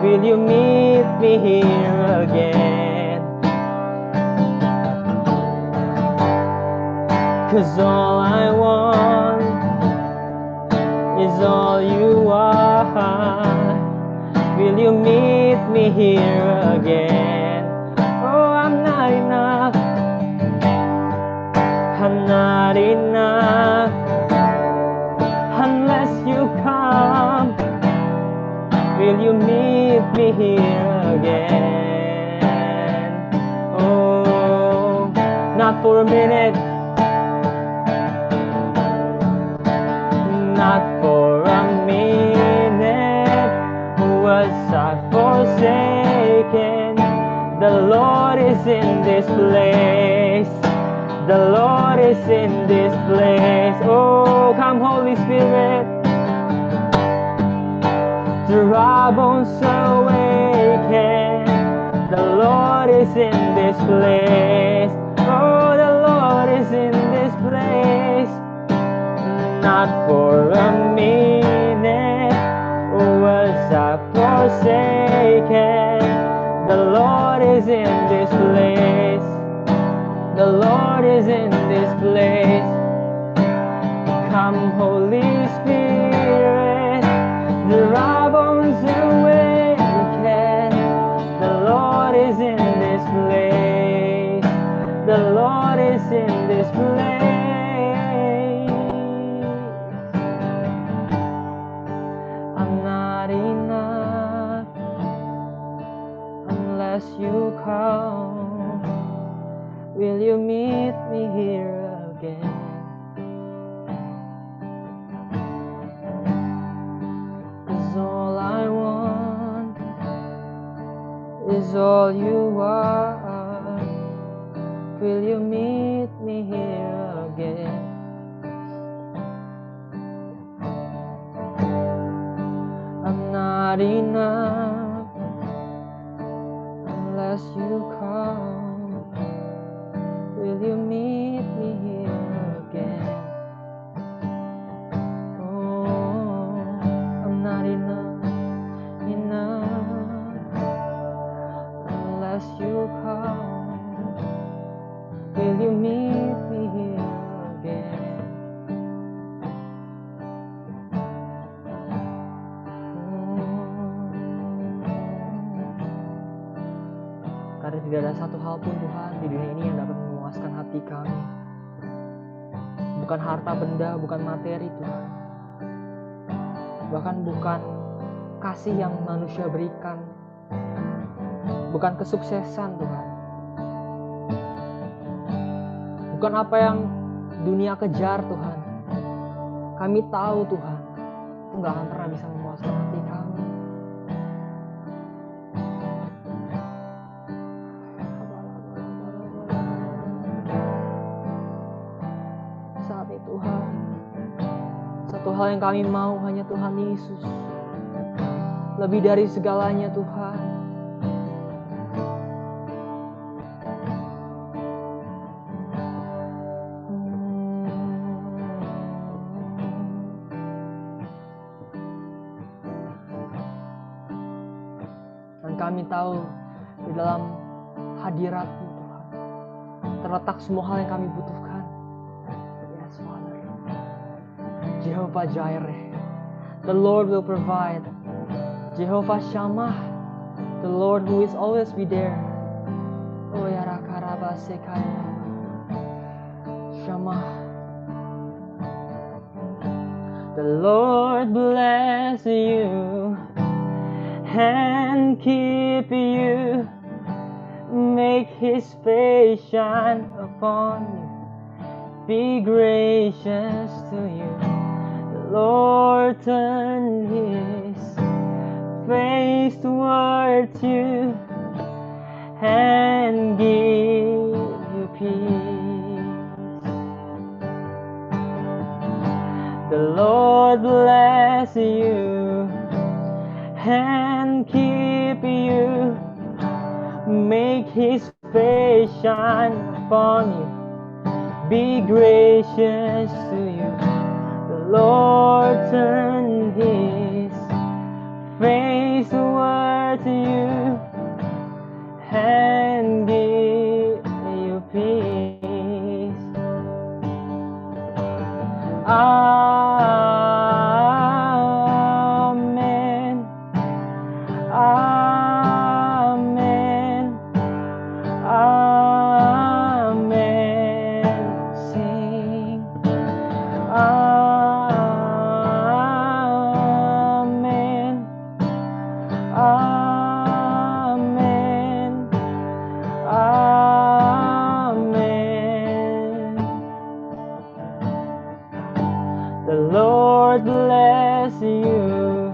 Will you meet me here again? 'Cause all I want is all you are. Will you meet me here again? Oh, I'm not enough. I'm not enough unless you come. Will you meet me here again? Oh, not for a minute. Not for a minute was I forsaken. The Lord is in this place. The Lord is in this place. Oh, come, Holy Spirit. Dry bones awaken. The Lord is in this place. Oh, the Lord is in this place. Not for a minute was I forsaken. The Lord is in this place. The Lord is in this place. Come, Holy Spirit, dry bones awaken. The Lord is in this place. The Lord is in this place. I'm not enough unless you come. Will you meet me here again? Cause all I want is all you are. Will you meet me here again? I'm not enough unless you come. Will you meet me here again? Oh, I'm not enough unless you come. Will you meet me here again? Karena tidak ada satu hal pun Tuhan di dunia ini yang dapat memuaskan hati kami. Bukan harta benda, bukan materi Tuhan. Bahkan bukan kasih yang manusia berikan. Bukan kesuksesan Tuhan. Bukan apa yang dunia kejar Tuhan. Kami tahu Tuhan, itu gak akan pernah bisa memuaskan hati kami. Saat ini Tuhan, satu hal yang kami mau hanya Tuhan Yesus. Lebih dari segalanya Tuhan. Dan kami tahu di dalam hadirat-Mu Tuhan terletak semua hal yang kami butuhkan. Yes, Father. Jehovah Jireh, the Lord will provide. Jehovah Shammah, the Lord who is always be there. Oh ya rakaraba sekaya. Shammah. The Lord bless you and keep you. Make His face shine upon you. Be gracious to you. The Lord turn His face towards you and give you peace. The Lord bless you and keep you. Make His face shine upon you. Be gracious to you. The Lord turn His face towards you and give you peace. Amen. Amen. Amen. Sing. Amen. Amen. Amen. The Lord bless you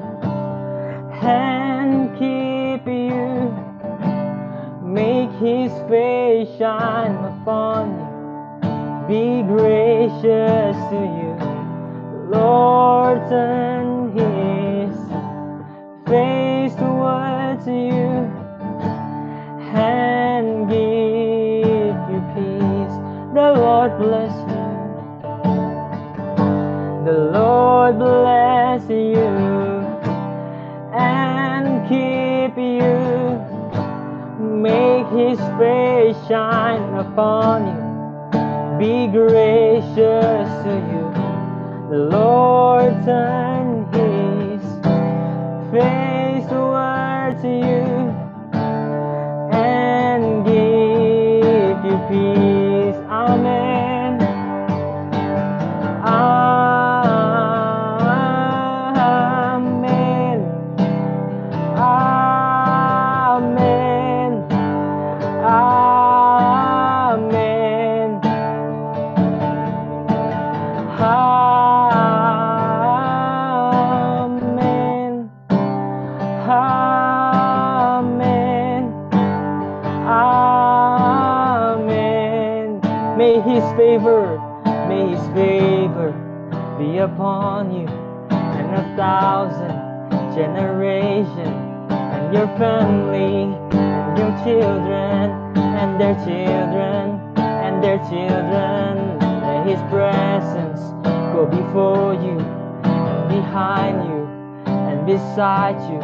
and keep you. Make His face shine upon you. Be gracious to you. The Lord turn His face towards you and give you peace. The Lord bless you. The Lord bless you and keep you. Make His face shine upon you. be gracious to you. The Lord turn his face toward to you and give you peace. Amen. Amen. Amen. Amen. Amen. Amen. Amen. May his favor be upon you and 1,000 generations, and your family, and your children, and their children, and their children. May his presence go before you, and behind you, and beside you,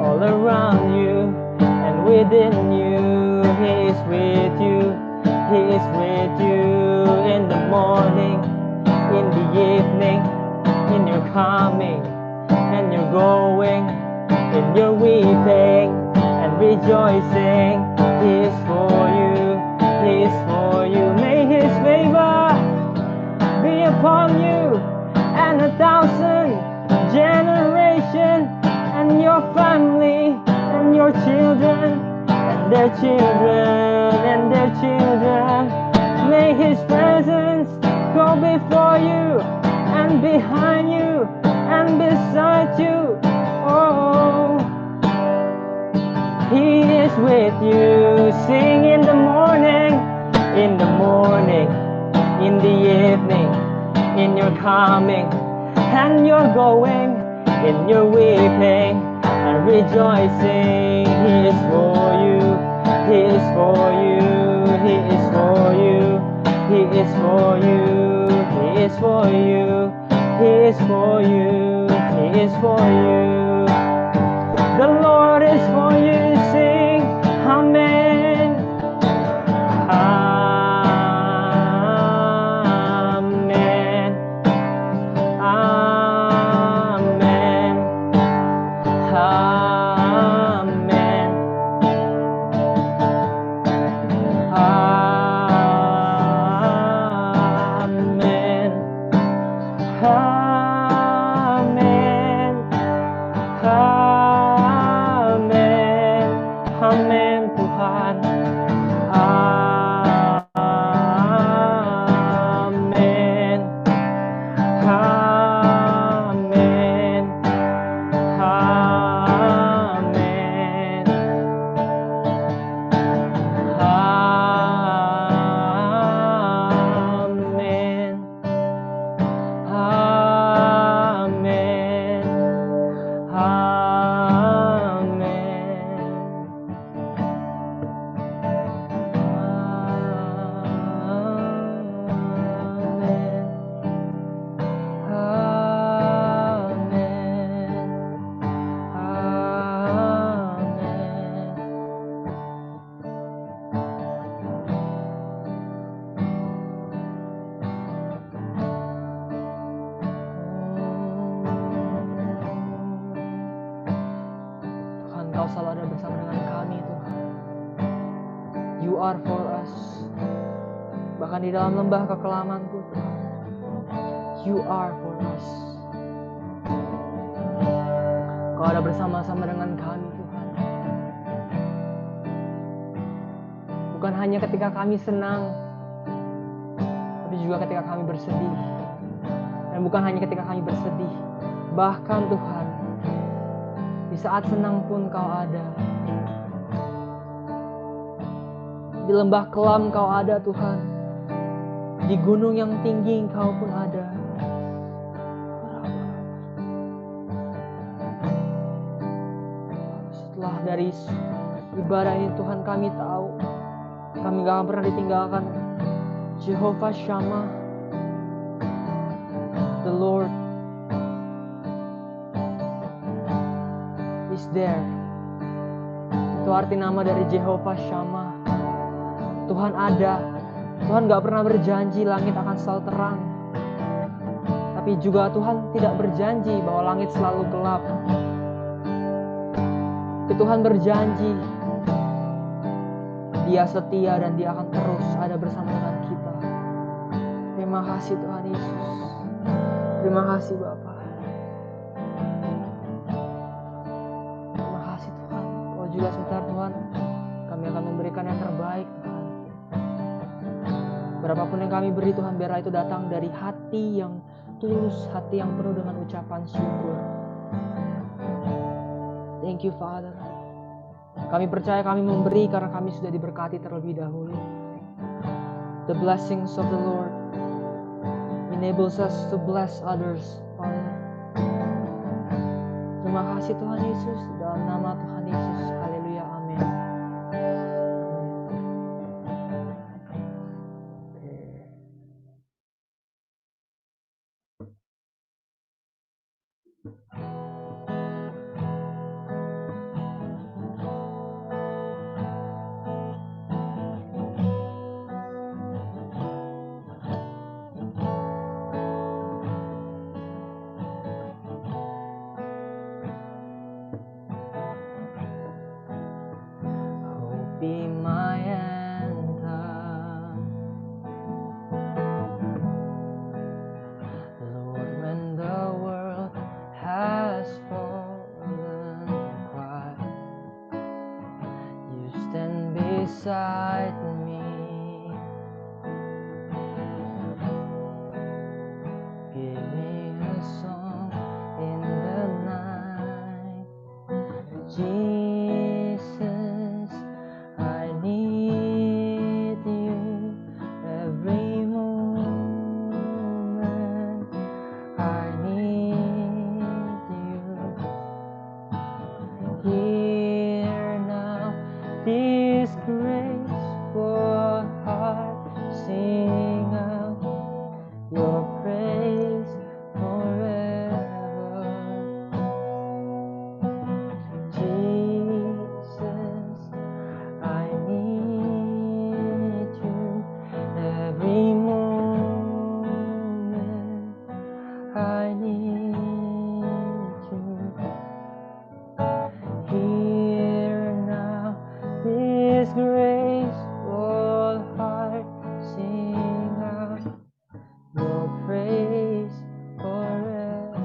all around you, and within you. He is with you. He is with you in the morning, in the evening, in your coming and your going, in your weeping and rejoicing. He is for you. He is for you. May his favor be upon you and 1,000 generations, and your family and your children and their children and their children. May his presence go before you and behind you and beside you. Oh, he is with you. Sing in the morning, in the morning, in the evening, in your coming and your going, in your weeping and rejoicing. He is for you. He is for you. He is for you. He is for you. He is for you. He is for you. He is for you. The Lord is for you. Sing Amen. Amen. Amen. Amen. Amen. Amen. Amen. Amen Tuhan. Amen. Amen. Amen. Amen. Amen. Tuhan, Kau selalu ada bersama dengan kami, Tuhan. You are for us. Bahkan di dalam lembah kekelamanku, Tuhan, You are for us. Kau ada bersama-sama dengan kami, Tuhan. Bukan hanya ketika kami senang, tapi juga ketika kami bersedih. Dan bukan hanya ketika kami bersedih, bahkan Tuhan, di saat senang pun Kau ada. Di lembah kelam Kau ada, Tuhan. Di gunung yang tinggi Kau pun ada. Setelah dari ibadah ini, Tuhan, kami tahu kami gak akan pernah ditinggalkan. Jehovah Shammah, the Lord is there. Itu arti nama dari Jehovah Shammah. Tuhan ada Tuhan gak pernah berjanji langit akan selalu terang. Tapi juga Tuhan tidak berjanji bahwa langit selalu gelap. Tapi Tuhan berjanji Dia setia dan Dia akan terus ada bersama dengan kita. Terima kasih Tuhan Yesus. Terima kasih Bapa. Terima kasih Tuhan. Oh juga sebentar Tuhan, kami akan memberikan yang terbaik Tuhan. Berapapun yang kami beri Tuhan, biarlah itu datang dari hati yang tulus, hati yang penuh dengan ucapan syukur. Thank you Father. Kami percaya kami memberi karena kami sudah diberkati terlebih dahulu. The blessings of the Lord enables us to bless others, Father. Terima kasih Tuhan Yesus, dalam nama Tuhan Yesus. Haleluya, amin. Be my anthem, Lord, when the world has fallen quiet, you stand beside me. Give me a song in the night, Jesus, I need you every moment. I need you here now. This graceful heart sing out your praise forever. Jesus, I need you every moment. I need you here now. This graceful heart sing out your praise forever.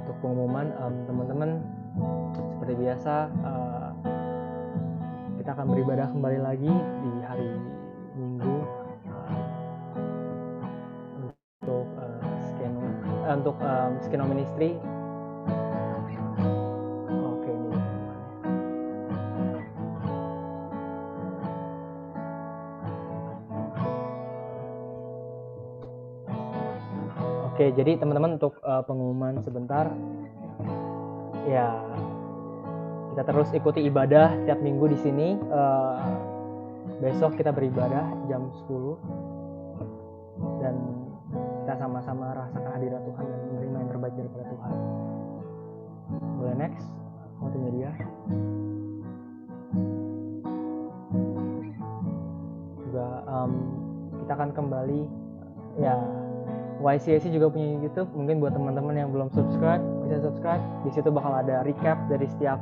Untuk pengumuman, teman-teman, seperti biasa kita akan beribadah kembali lagi di hari Minggu untuk Skeno Ministry. Oke, ini Oke, jadi teman-teman untuk pengumuman sebentar, ya kita terus ikuti ibadah tiap minggu di sini. Besok kita beribadah jam 10 dan kita sama-sama rasakan hadirat Tuhan dan menerima yang terbaik daripada Tuhan. Boleh next, multimedia. Juga kita akan kembali, ya YCSC juga punya YouTube. Mungkin buat teman-teman yang belum subscribe, bisa subscribe. Di situ bakal ada recap dari setiap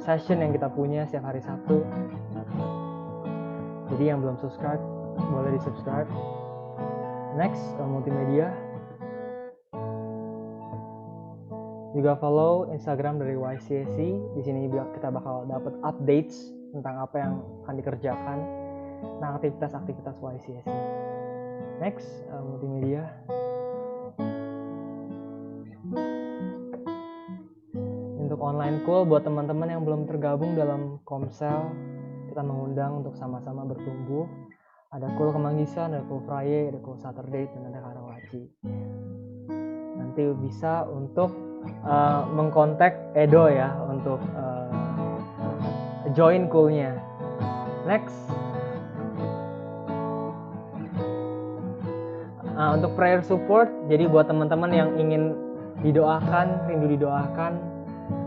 session yang kita punya setiap hari Sabtu. Jadi yang belum subscribe boleh di subscribe. Next, multimedia. Juga follow Instagram dari YCSC. Di sini kita bakal dapat updates tentang apa yang akan dikerjakan tentang aktivitas-aktivitas YCSC. Next, multimedia. Untuk online call buat teman-teman yang belum tergabung dalam Komsel, kita mengundang untuk sama-sama bertumbuh. Ada call Kemanggisan, ada call Friday, ada call Saturday, dan ada Karawaci. Nanti bisa untuk mengkontak Edo ya untuk join call-nya. Next. Untuk prayer support, jadi buat teman-teman yang ingin didoakan, rindu didoakan,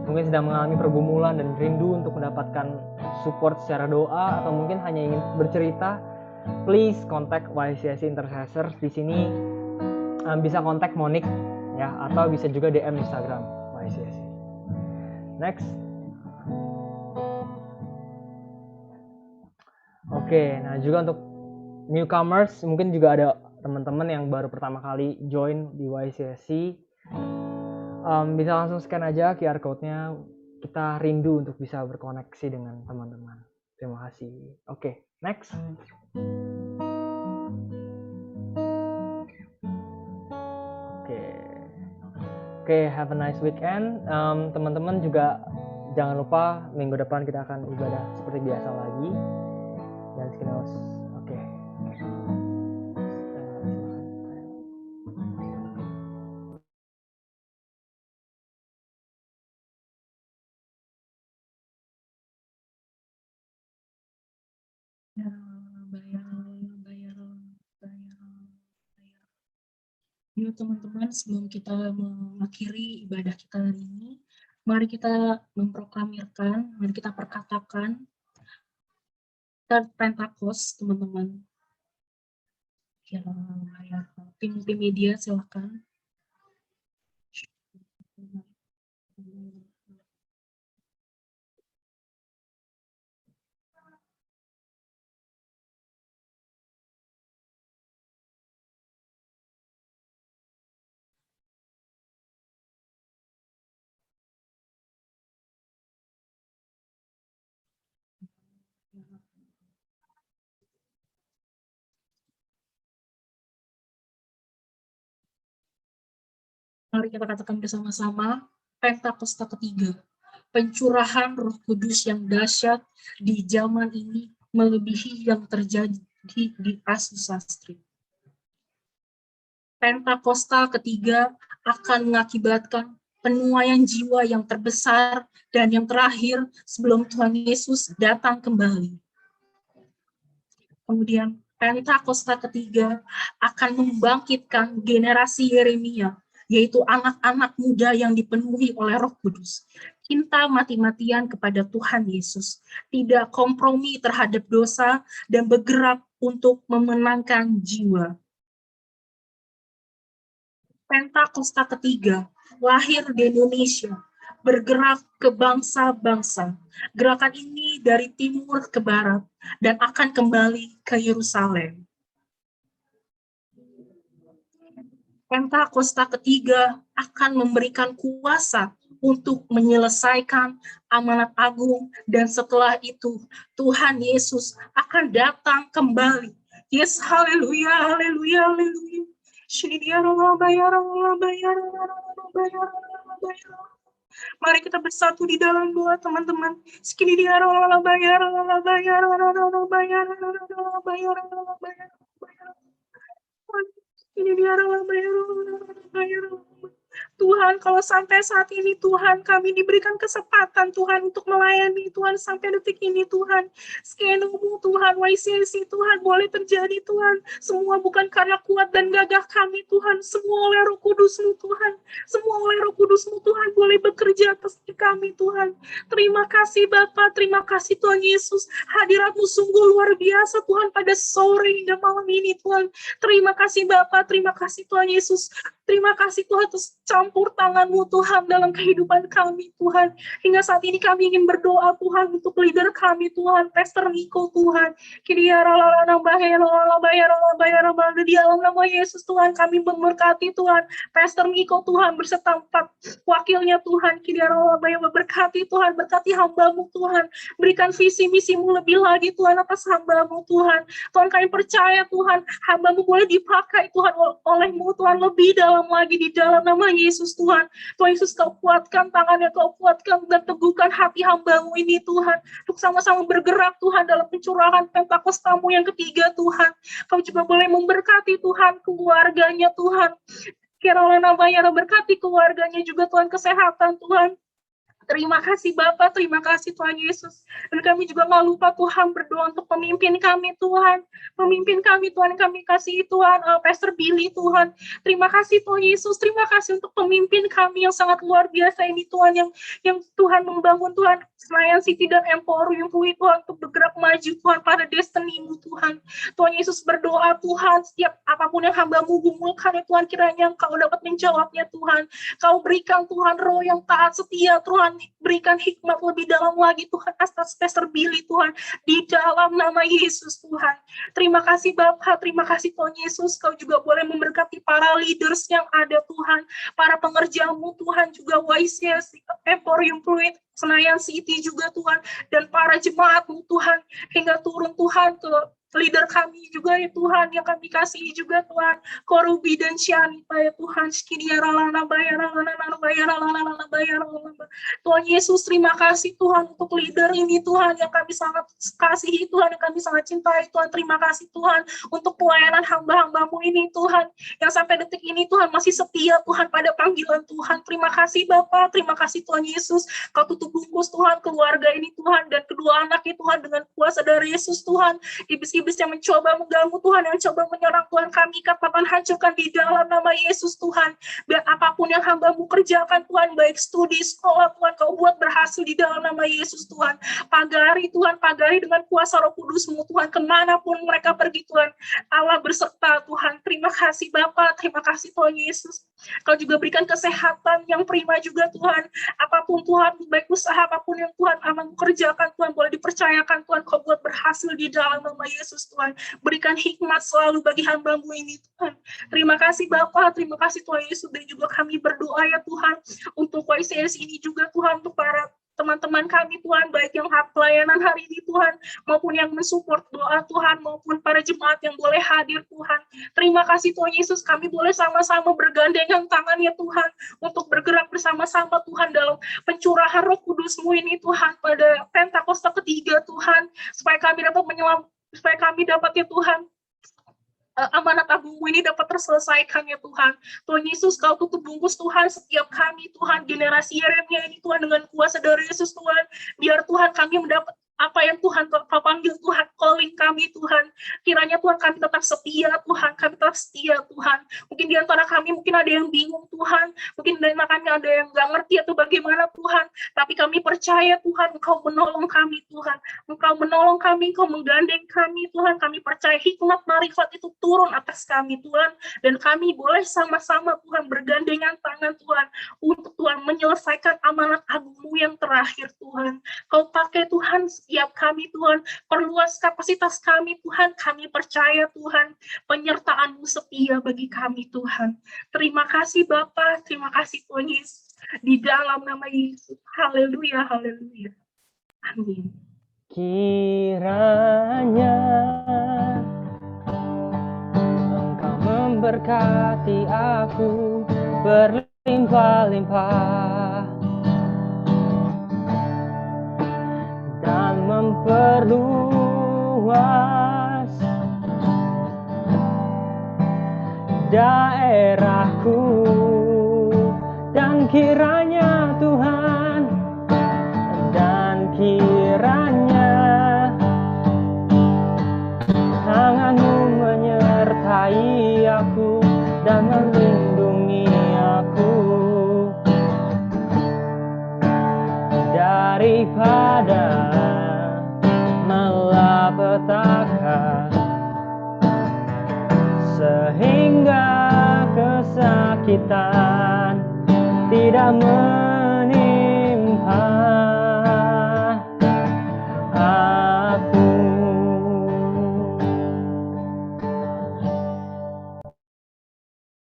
mungkin sedang mengalami pergumulan dan rindu untuk mendapatkan support secara doa atau mungkin hanya ingin bercerita, please kontak YCSC Intercessors. Di sini bisa kontak Monik ya, atau bisa juga DM Instagram YCSC. Next. Oke, nah juga untuk newcomers, mungkin juga ada teman-teman yang baru pertama kali join di YCSC. Bisa langsung scan aja QR code-nya. Kita rindu untuk bisa berkoneksi dengan teman-teman. Terima kasih. Oke, next. Oke, have a nice weekend. Teman-teman juga jangan lupa minggu depan kita akan ibadah seperti biasa lagi. Dan sekian. Oke. Yuk teman-teman, sebelum kita mengakhiri ibadah kita hari ini, mari kita memproklamirkan, mari kita perkatakan Pentakos, teman-teman. Ya, tim media silakan. Mari kita katakan bersama-sama, Pentakosta ketiga, pencurahan Roh Kudus yang dahsyat di zaman ini melebihi yang terjadi di Azusa Street. Pentakosta ketiga akan mengakibatkan penuaian jiwa yang terbesar dan yang terakhir sebelum Tuhan Yesus datang kembali. Kemudian Pentakosta ketiga akan membangkitkan generasi Yeremia, yaitu anak-anak muda yang dipenuhi oleh Roh Kudus. Cinta mati-matian kepada Tuhan Yesus, tidak kompromi terhadap dosa, dan bergerak untuk memenangkan jiwa. Pentakosta ketiga lahir di Indonesia, bergerak ke bangsa-bangsa. Gerakan ini dari timur ke barat dan akan kembali ke Yerusalem. Pentakosta ketiga akan memberikan kuasa untuk menyelesaikan amanat agung, dan setelah itu Tuhan Yesus akan datang kembali. Yes, haleluya, haleluya, haleluya. Mari kita bersatu di dalam doa, teman-teman. Tuhan, kalau sampai saat ini Tuhan, kami diberikan kesempatan Tuhan untuk melayani Tuhan sampai detik ini Tuhan. Skenumu Tuhan, YCSC Tuhan, boleh terjadi Tuhan. Semua bukan karena kuat dan gagah kami Tuhan, semua oleh Roh Kudus-Mu Tuhan. Semua oleh Roh Kudus-Mu Tuhan boleh bekerja atas kami Tuhan. Terima kasih Bapa, terima kasih Tuhan Yesus. Hadirat-Mu sungguh luar biasa Tuhan pada sore hingga malam ini Tuhan. Terima kasih Bapa, terima kasih Tuhan Yesus. Terima kasih Tuhan atas campur campur tangan-Mu Tuhan dalam kehidupan kami Tuhan. Hingga saat ini kami ingin berdoa Tuhan untuk leader kami Tuhan, Pastor Niko Tuhan. Di dalam nama Yesus Tuhan, kami memberkati Tuhan, Pastor Niko Tuhan, berserta 4 wakilnya Tuhan. Berkati Tuhan, berkati hamba-Mu Tuhan. Berikan visi misi-Mu lebih lagi Tuhan atas hamba-Mu Tuhan. Tuhan kami percaya Tuhan, hamba-Mu boleh dipakai Tuhan oleh-Mu Tuhan lebih dalam lagi di dalam nama Yesus Tuhan. Tuhan Yesus, Kau kuatkan tangannya, Kau kuatkan dan teguhkan hati hamba-Mu ini Tuhan, untuk sama-sama bergerak Tuhan dalam pencurahan Pentakosta-Mu yang ketiga Tuhan. Kau juga boleh memberkati Tuhan keluarganya Tuhan. Kiranya Bayar berkati keluarganya juga Tuhan, kesehatan Tuhan. Terima kasih Bapa, terima kasih Tuhan Yesus. Dan kami juga nggak lupa Tuhan berdoa untuk pemimpin kami Tuhan. Pemimpin kami Tuhan, kami kasih Tuhan, Pastor Billy Tuhan. Terima kasih Tuhan Yesus, terima kasih untuk pemimpin kami yang sangat luar biasa ini Tuhan, yang Tuhan membangun Tuhan, Senayan City dan Emporium Tuhan, untuk bergerak maju Tuhan pada destiny-Mu Tuhan. Tuhan Yesus berdoa Tuhan, setiap apapun yang hamba-Mu gumulkan ya Tuhan, kiranya Engkau dapat menjawabnya Tuhan. Kau berikan Tuhan roh yang taat setia Tuhan, berikan hikmat lebih dalam lagi Tuhan atas Pastor Billy Tuhan, di dalam nama Yesus Tuhan. Terima kasih Bapa, terima kasih Tuhan Yesus. Kau juga boleh memberkati para leaders yang ada Tuhan, para pengerja-Mu Tuhan, juga YCS, Emporium Fluid, Senayan City juga Tuhan, dan para jemaat-Mu Tuhan, hingga turun Tuhan ke leader kami juga ya Tuhan, yang kami kasihi juga Tuhan, Korubi dan Syanita ya Tuhan. Tuhan Yesus, terima kasih Tuhan untuk leader ini Tuhan, yang kami sangat kasihi Tuhan, yang kami sangat cintai Tuhan. Terima kasih Tuhan untuk pelayanan hamba-hamba-Mu ini Tuhan, yang sampai detik ini Tuhan masih setia Tuhan pada panggilan Tuhan. Terima kasih Bapa, terima kasih Tuhan Yesus. Kau tutup bungkus Tuhan keluarga ini Tuhan, dan kedua anaknya Tuhan dengan kuasa dari Yesus Tuhan. Iblis yang mencoba mengganggu Tuhan, yang coba menyerang Tuhan, kami katakan hancurkan di dalam nama Yesus Tuhan. Biar apapun yang hamba-Mu kerjakan Tuhan, baik studi, sekolah Tuhan, Kau buat berhasil di dalam nama Yesus Tuhan. Pagari Tuhan, pagari dengan kuasa Roh Kudus-Mu Tuhan, kemanapun mereka pergi Tuhan, Allah berserta Tuhan. Terima kasih Bapa, terima kasih Tuhan Yesus. Kau juga berikan kesehatan yang prima juga Tuhan. Apapun Tuhan, baik usaha apapun yang Tuhan aman kerjakan Tuhan, boleh dipercayakan Tuhan, Kau buat berhasil di dalam nama Yesus Tuhan. Berikan hikmat selalu bagi hamba-Mu ini Tuhan. Terima kasih Bapa, terima kasih Tuhan Yesus. Dan juga kami berdoa ya Tuhan, untuk YCS ini juga Tuhan, untuk para teman-teman kami Tuhan, baik yang pelayanan hari ini Tuhan, maupun yang mensupport doa Tuhan, maupun para jemaat yang boleh hadir Tuhan. Terima kasih Tuhan Yesus, kami boleh sama-sama bergandengan tangan ya Tuhan, untuk bergerak bersama-sama Tuhan dalam pencurahan Roh Kudus-Mu ini Tuhan, pada Pentakosta ketiga Tuhan, supaya kami dapat ya Tuhan, amanat agung-Mu ini dapat terselesaikan ya Tuhan. Tuhan Yesus, Kau tutup bungkus Tuhan setiap kami Tuhan, generasi Yeremia ini Tuhan, dengan kuasa dari Yesus Tuhan. Biar Tuhan kami mendapat apa yang Tuhan Kau panggil Tuhan, calling kami Tuhan. Kiranya Tuhan kami tetap setia Tuhan, kami tetap setia Tuhan. Mungkin di antara kami mungkin ada yang bingung Tuhan, mungkin di antara kami ada yang nggak ngerti atau bagaimana Tuhan, tapi kami percaya Tuhan, Engkau menolong kami Tuhan. Engkau menolong kami, Engkau menggandeng kami Tuhan. Kami percaya hikmat marifat itu turun atas kami Tuhan, dan kami boleh sama-sama Tuhan bergandengan tangan Tuhan, untuk Tuhan menyelesaikan amanat agung-Mu yang terakhir Tuhan. Kau pakai Tuhan setiap kami Tuhan, perluas kapasitas kami Tuhan, kami percaya Tuhan, penyertaan-Mu setia bagi kami Tuhan. Terima kasih Bapa, terima kasih Tuhan Yesus, di dalam nama Yesus. Haleluya, haleluya. Amin. Kiranya Engkau memberkati aku berlimpah-limpah, dan memperluas daerahku, dan kiranya Tuhan, dan kiranya tangan-Mu menyertai aku dan melindungi aku daripada malapetaka, sehingga kesakitan menimpa aku.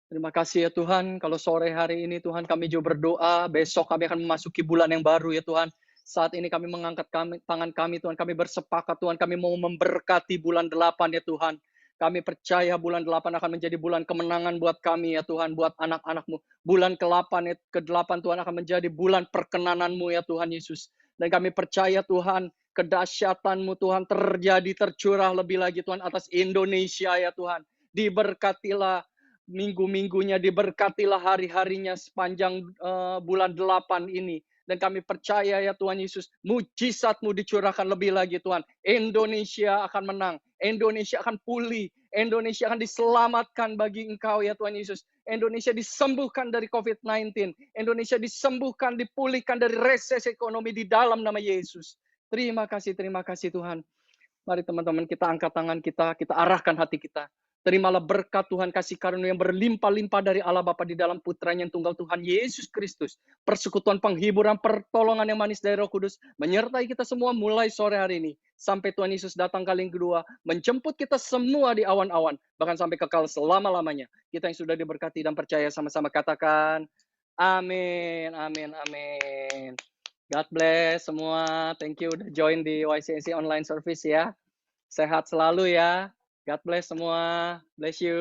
Terima kasih ya Tuhan, kalau sore hari ini Tuhan kami juga berdoa, besok kami akan memasuki bulan yang baru ya Tuhan. Saat ini kami mengangkat tangan kami Tuhan, kami bersepakat Tuhan, kami mau memberkati bulan 8 ya Tuhan. Kami percaya bulan 8 akan menjadi bulan kemenangan buat kami ya Tuhan, buat anak-anak-Mu. Bulan ke-8 Tuhan akan menjadi bulan perkenanan-Mu ya Tuhan Yesus. Dan kami percaya Tuhan, kedahsyatan-Mu Tuhan terjadi, tercurah lebih lagi Tuhan atas Indonesia ya Tuhan. Diberkatilah minggu-minggunya, diberkatilah hari-harinya sepanjang bulan 8 ini. Dan kami percaya ya Tuhan Yesus, mujizat-Mu dicurahkan lebih lagi Tuhan. Indonesia akan menang, Indonesia akan pulih, Indonesia akan diselamatkan bagi Engkau ya Tuhan Yesus. Indonesia disembuhkan dari COVID-19, Indonesia disembuhkan, dipulihkan dari resesi ekonomi di dalam nama Yesus. Terima kasih Tuhan. Mari teman-teman kita angkat tangan kita arahkan hati kita. Terimalah berkat Tuhan, kasih karunia yang berlimpah-limpah dari Allah Bapa di dalam Putranya yang tunggal Tuhan Yesus Kristus. Persekutuan penghiburan, pertolongan yang manis dari Roh Kudus menyertai kita semua mulai sore hari ini. Sampai Tuhan Yesus datang kali yang kedua, menjemput kita semua di awan-awan. Bahkan sampai kekal selama-lamanya. Kita yang sudah diberkati dan percaya sama-sama katakan, amin, amin, amin. God bless semua. Thank you udah join di YCNC online service ya. Sehat selalu ya. God bless semua. Bless you.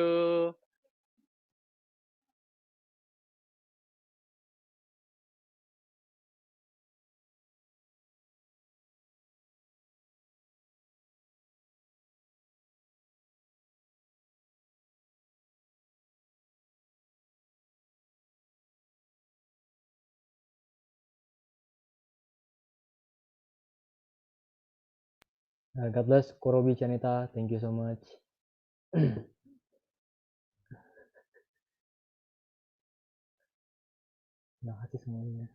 God bless Korobi Chanita, thank you so much. Terima kasih semuanya.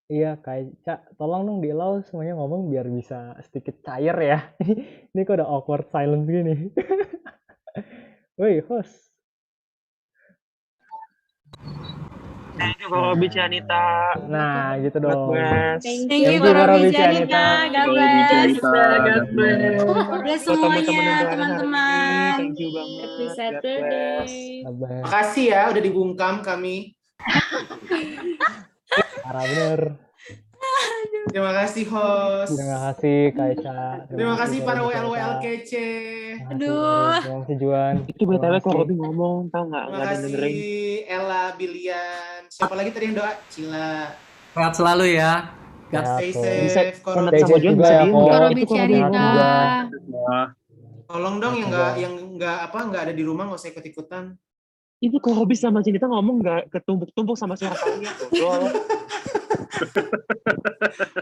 Iya, Kak, tolong dong di allow semuanya ngomong biar bisa sedikit cair ya. Ini kok udah awkward silence gini. Woi, host. Thank you Kak Robi Cianita. Nah, gitu God dong. bless. Thank Thank you, you, Kak Robi Robi Cianita. Cianita. God Robi bless. Cianita. God bless. God bless Buat teman-teman yang semuanya, join hari ini, teman-teman. thank you banget. Happy God Saturday. bless. Sabar. Makasih ya udah dibungkam kami. Parah bener. Terima kasih host. Terima kasih Kaisa. Terima kasih para Robi WL Cianita. kece. Terima kasih, Aduh. Terima kasih Juan. Itu BTW Terima Kak kasih. Robi ngomong, tau nggak? Terima Nggak ada yang dengerin. kasih Ella, Bilian. Siapa lagi tadi yang doa? Cila. Sehat selalu ya. Sehat Stay tuh. Bisa safe. connect Korobi. sama Juan, juga bisa ya, diem Ko. nggak? Kak Robi Itu Kak Robi Cianita. ngomong. Semua. Tolong dong Juga. yang nggak ada di rumah nggak usah ikut-ikutan. Itu Kak Robi sama Cinta ngomong nggak ketumpuk-tumpuk sama suara kalian tuh. Dol.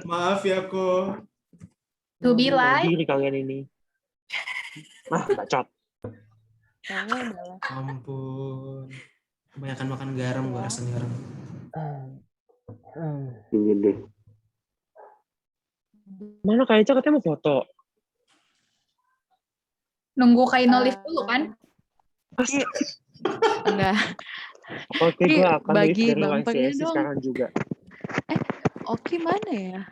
Maaf ya ko. To be Tahu live. diri kalian ini. Bacot. Ampun. Kebanyakan makan garam gua rasa garam. Mana Kak Eca katanya mau foto? Nunggu Kaino lift dulu kan? Enggak. Oke, Ki, gue akan live bagi dari bumpernya YCSC dong. sekarang juga. Oke, mana ya?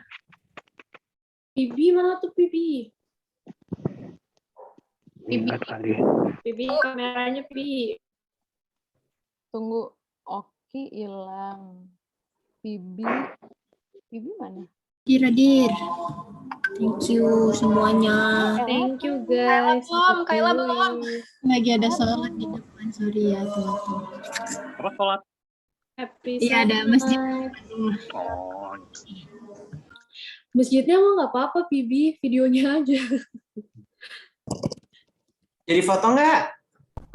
Bibi mana tuh Bibi? Ingat kali. Bibi kameranya Bibi. Tunggu. Oki hilang. Bibi mana? Hadir. Thank you semuanya. Thank you guys. Kayla belum. Lagi ada sholat di depan, sorry ya teman-teman. Apa sholat? Happy Iya, ada Sunday. masjid. Oh, Masjidnya mah nggak apa-apa Bibi, videonya aja. Jadi foto nggak?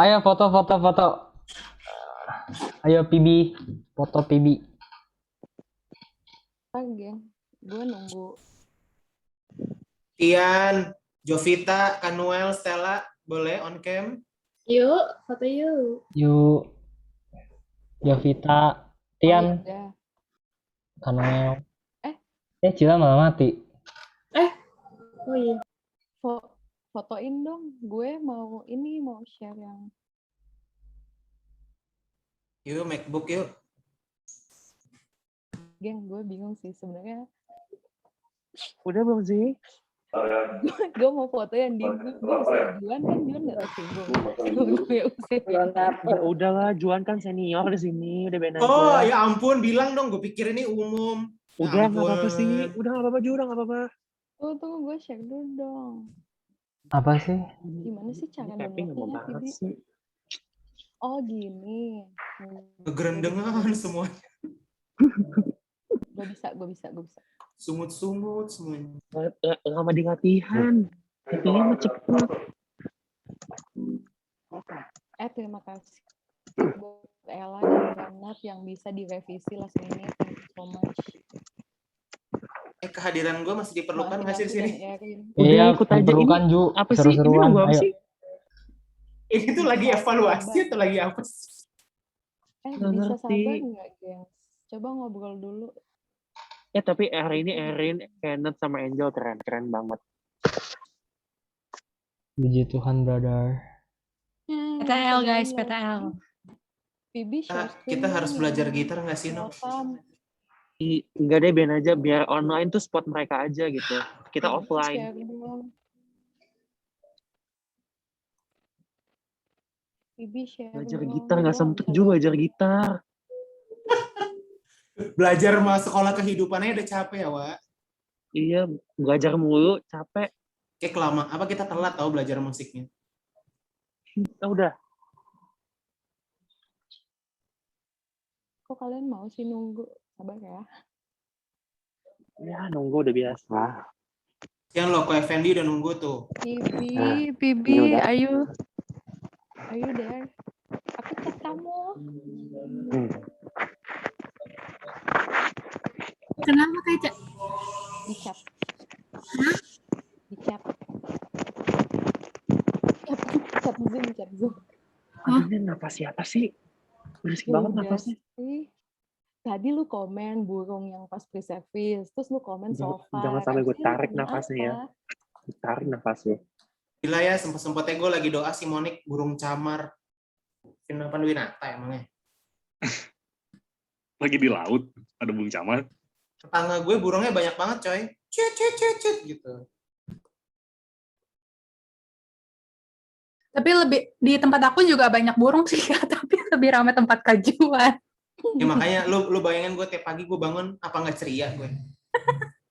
Ayo foto. Ayo Pibi, foto Pibi. Pagi. Gue nunggu. Tian, Jovita, Kanuel, Stella, boleh on cam? Yuk, foto yuk. Yuk. Jovita, Tian, Ya. Kanuel. Eh. Cila malah mati. Oh iya. Fotoin dong. Gue mau share yang Yuk, MacBook yuk. Geng, gue bingung sih sebenarnya. Udah belum sih? Gue mau foto yang di gue usir Juan kan Juan nggak tersinggung. Gue usir. Ya udahlah, Juan kan senior di sini, udah benar Oh, aja. ya ampun, bilang dong. Gue pikir ini umum. Ya Udah nggak apa-apa ampun. sih, udah nggak apa-apa juga, nggak apa-apa. Tunggu gue share dulu dong. Apa sih? Gimana sih cara Ini tapping lama downloadnya, banget Bibi? sih. Oh gini. Kegerendengan semua. Gue bisa. Sumut-sumut semuanya. Lama di latihan. Tappingnya mah cepet. Terima kasih buat Ella dan Bernard yang bisa direvisi last minute. Thank you so much. Kehadiran gue masih diperlukan nggak sih di sini? Udah Iya, ikut aja. diperlukan Ini Ju. apa sih? Ini Seru-seruan. nunggu apa Ayo. sih? Ini tuh lagi evaluasi atau lagi apa sih? Nggak Bisa ngerti. sabar nggak, gengs? Coba ngobrol dulu. Tapi hari ini Erin, Kenneth, sama Angel keren banget. Puji Tuhan, brother. PTL guys, PTL. Bibi share screen Kita harus dong belajar yang gitar nggak sih, No? welcome. Enggak deh, biar aja. Biar online tuh spot mereka aja gitu. Kita offline. Share dong. Bibi share Belajar dong. gitar, nggak Gua sempet bisa juga lihat. belajar gitar. Belajar sama sekolah kehidupannya udah capek ya, Wak. Iya, belajar mulu, capek. Kayak kelamaan. Apa kita telat tau belajar musiknya? Udah. Kok kalian mau sih nunggu? Sabar ya. Ya, nunggu udah biasa. Yang lo, Ko Effendi udah nunggu tuh. Bibi, udah. ayo. Ayo there. Aku chat kamu. Kenapa Kaca? Di chat. Hah? Di chat. Chat Zoom. Aduh, ini napas siapa sih? Berisik Ya banget udah napasnya. sih. Tadi lu komen burung yang pas pre-service, terus lu komen sofa. Jangan sampai gue Harusnya lu tarik komen napasnya ya. apa? Tarik napasnya. Gila ya, sempet-sempetnya gue lagi doa si Monik burung camar. Kenapa Winata emangnya? Lagi di laut, ada burung camar. Tetangga gue burungnya banyak banget, coy. Cut gitu. Tapi lebih di tempat aku juga banyak burung sih, Kak, tapi lebih ramai tempat kajuan. Ya makanya lu bayangin gue tiap pagi gue bangun, apa nggak ceria gue?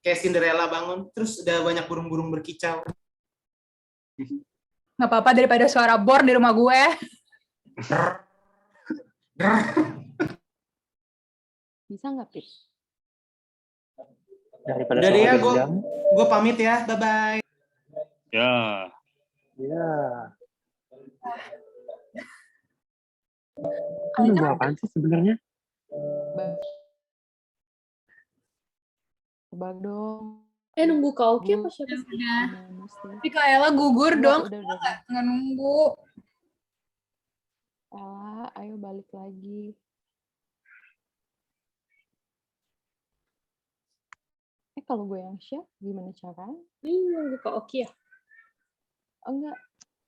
Kayak Cinderella bangun, terus udah banyak burung-burung berkicau. Nggak apa-apa daripada suara bor di rumah gue. Bisa nggak, Pip? Daripada Udah deh ya, suara gendang. gue pamit ya, bye-bye. Ya. Ya. Kan nunggu apaan sih sebenarnya? Coba dong. Nunggu Kak Oki apa siapa sih? Udah. Tapi Kak Ella gugur dong. Udah. Nggak nunggu. Ella, ayo balik lagi. Kalau gue yang share, gimana caranya? Ini nunggu Kak Oki ya? Enggak,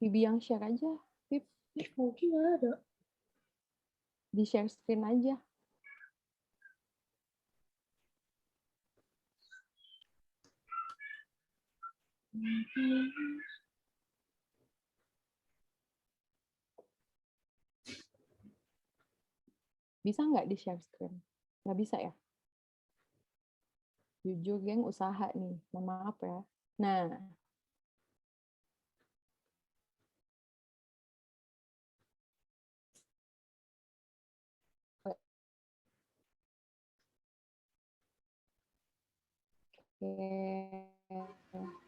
Bibi yang share aja. Pip. Kak Oki nggak ada. Di share screen aja. Bisa nggak di share screen? Nggak bisa ya? Jujur, geng, usaha nih. Mohon maaf ya. Nah.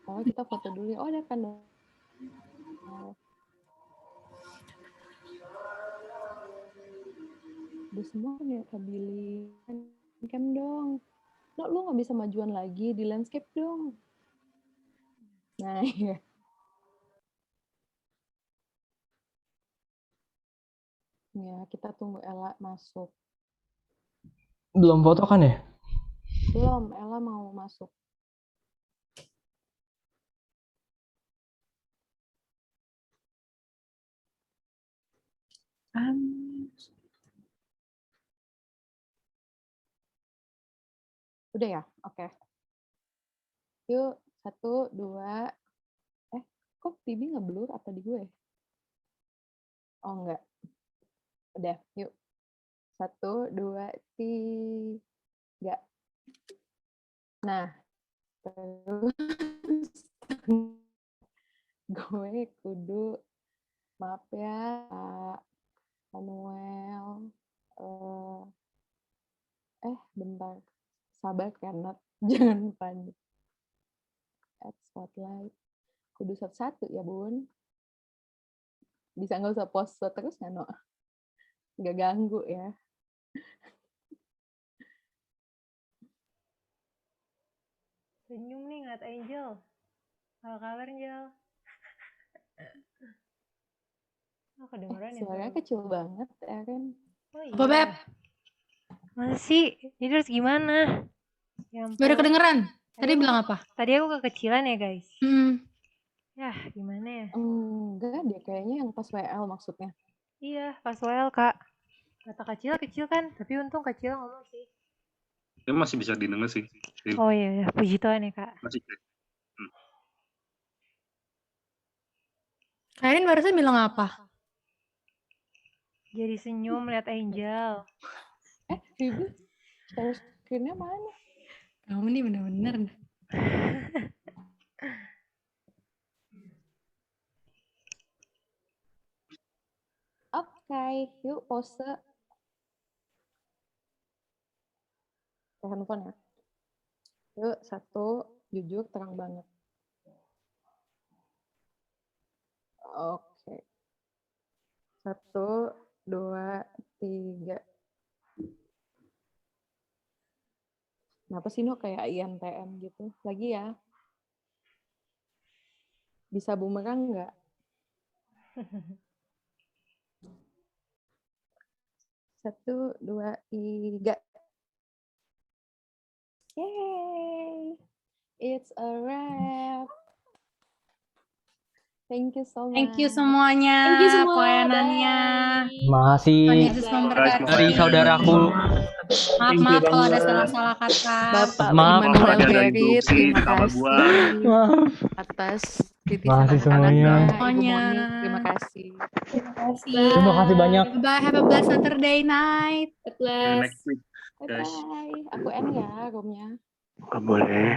Oh, kita foto dulu ya. Oh, ada kan. Udah semua nih, Kabili. Cam dong. No, lu nggak bisa majuan lagi di landscape dong. Nah, ya. Ya, kita tunggu Ella masuk. Belum foto kan ya? Belum, Ella mau masuk. Udah ya? Oke. Yuk, 1, 2. Kok TV ngeblur apa di gue? Oh, enggak. Udah, yuk. 1, 2, 3. Nah, terus gue kudu, maaf ya, Kak Manuel. Bentar. Sabar karena jangan panik. Add spotlight. Kudu satu-satu ya, Bun. Bisa nggak usah pause terus nggak, No? Nggak ganggu ya. Senyum nih ngeliat Angel. Apa kabar, Angel? Oh, kedengeran ya Suaranya suara. kecil banget, Eren. Oh Apa, Beb? Masa sih? Jadi harus gimana? Ya Baru ampun. kedengeran. Tadi aku bilang apa? Tadi aku kekecilan ya, guys. Yah, gimana ya? Enggak deh, kayaknya yang pas WL maksudnya. Iya, pas WL, Kak. Kata kecil kan, tapi untung kecil ngomong sih. Dia masih bisa didengar sih. Oh iya, ya. Puji Tuhan ya, Kak. Masih. Karin barusan bilang apa? Jadi senyum lihat Angel. Bibi, share screen-nya mana? Kamu nih bener-bener. Oke, yuk pose. Handphone ya. Yuk, 1, jujur terang banget. Oke. 1, 2, 3. Kenapa sih, No, kayak INTM gitu? Lagi ya. Bisa bumerang nggak? 1, 2, 3. Yay! It's a wrap. Thank you so much. Thank you semuanya. Thank you semua. Pelayanannya. Makasih. Tuhan Yesus memberkati. Dari saudaraku. Maaf kalau ada salah-salah kata. Bapak Maaf. Immanuel Ada Berry, induksi, terima salah kasih gua. Maaf. atas titisan Makasih semuanya. anak-anaknya. Ibu Semuanya. Moni, terima kasih. Terima kasih. Terima kasih banyak. Bye. Have a blessed Saturday night. See you next week, guys. Bye-bye. Aku end ya roomnya. Nggak boleh.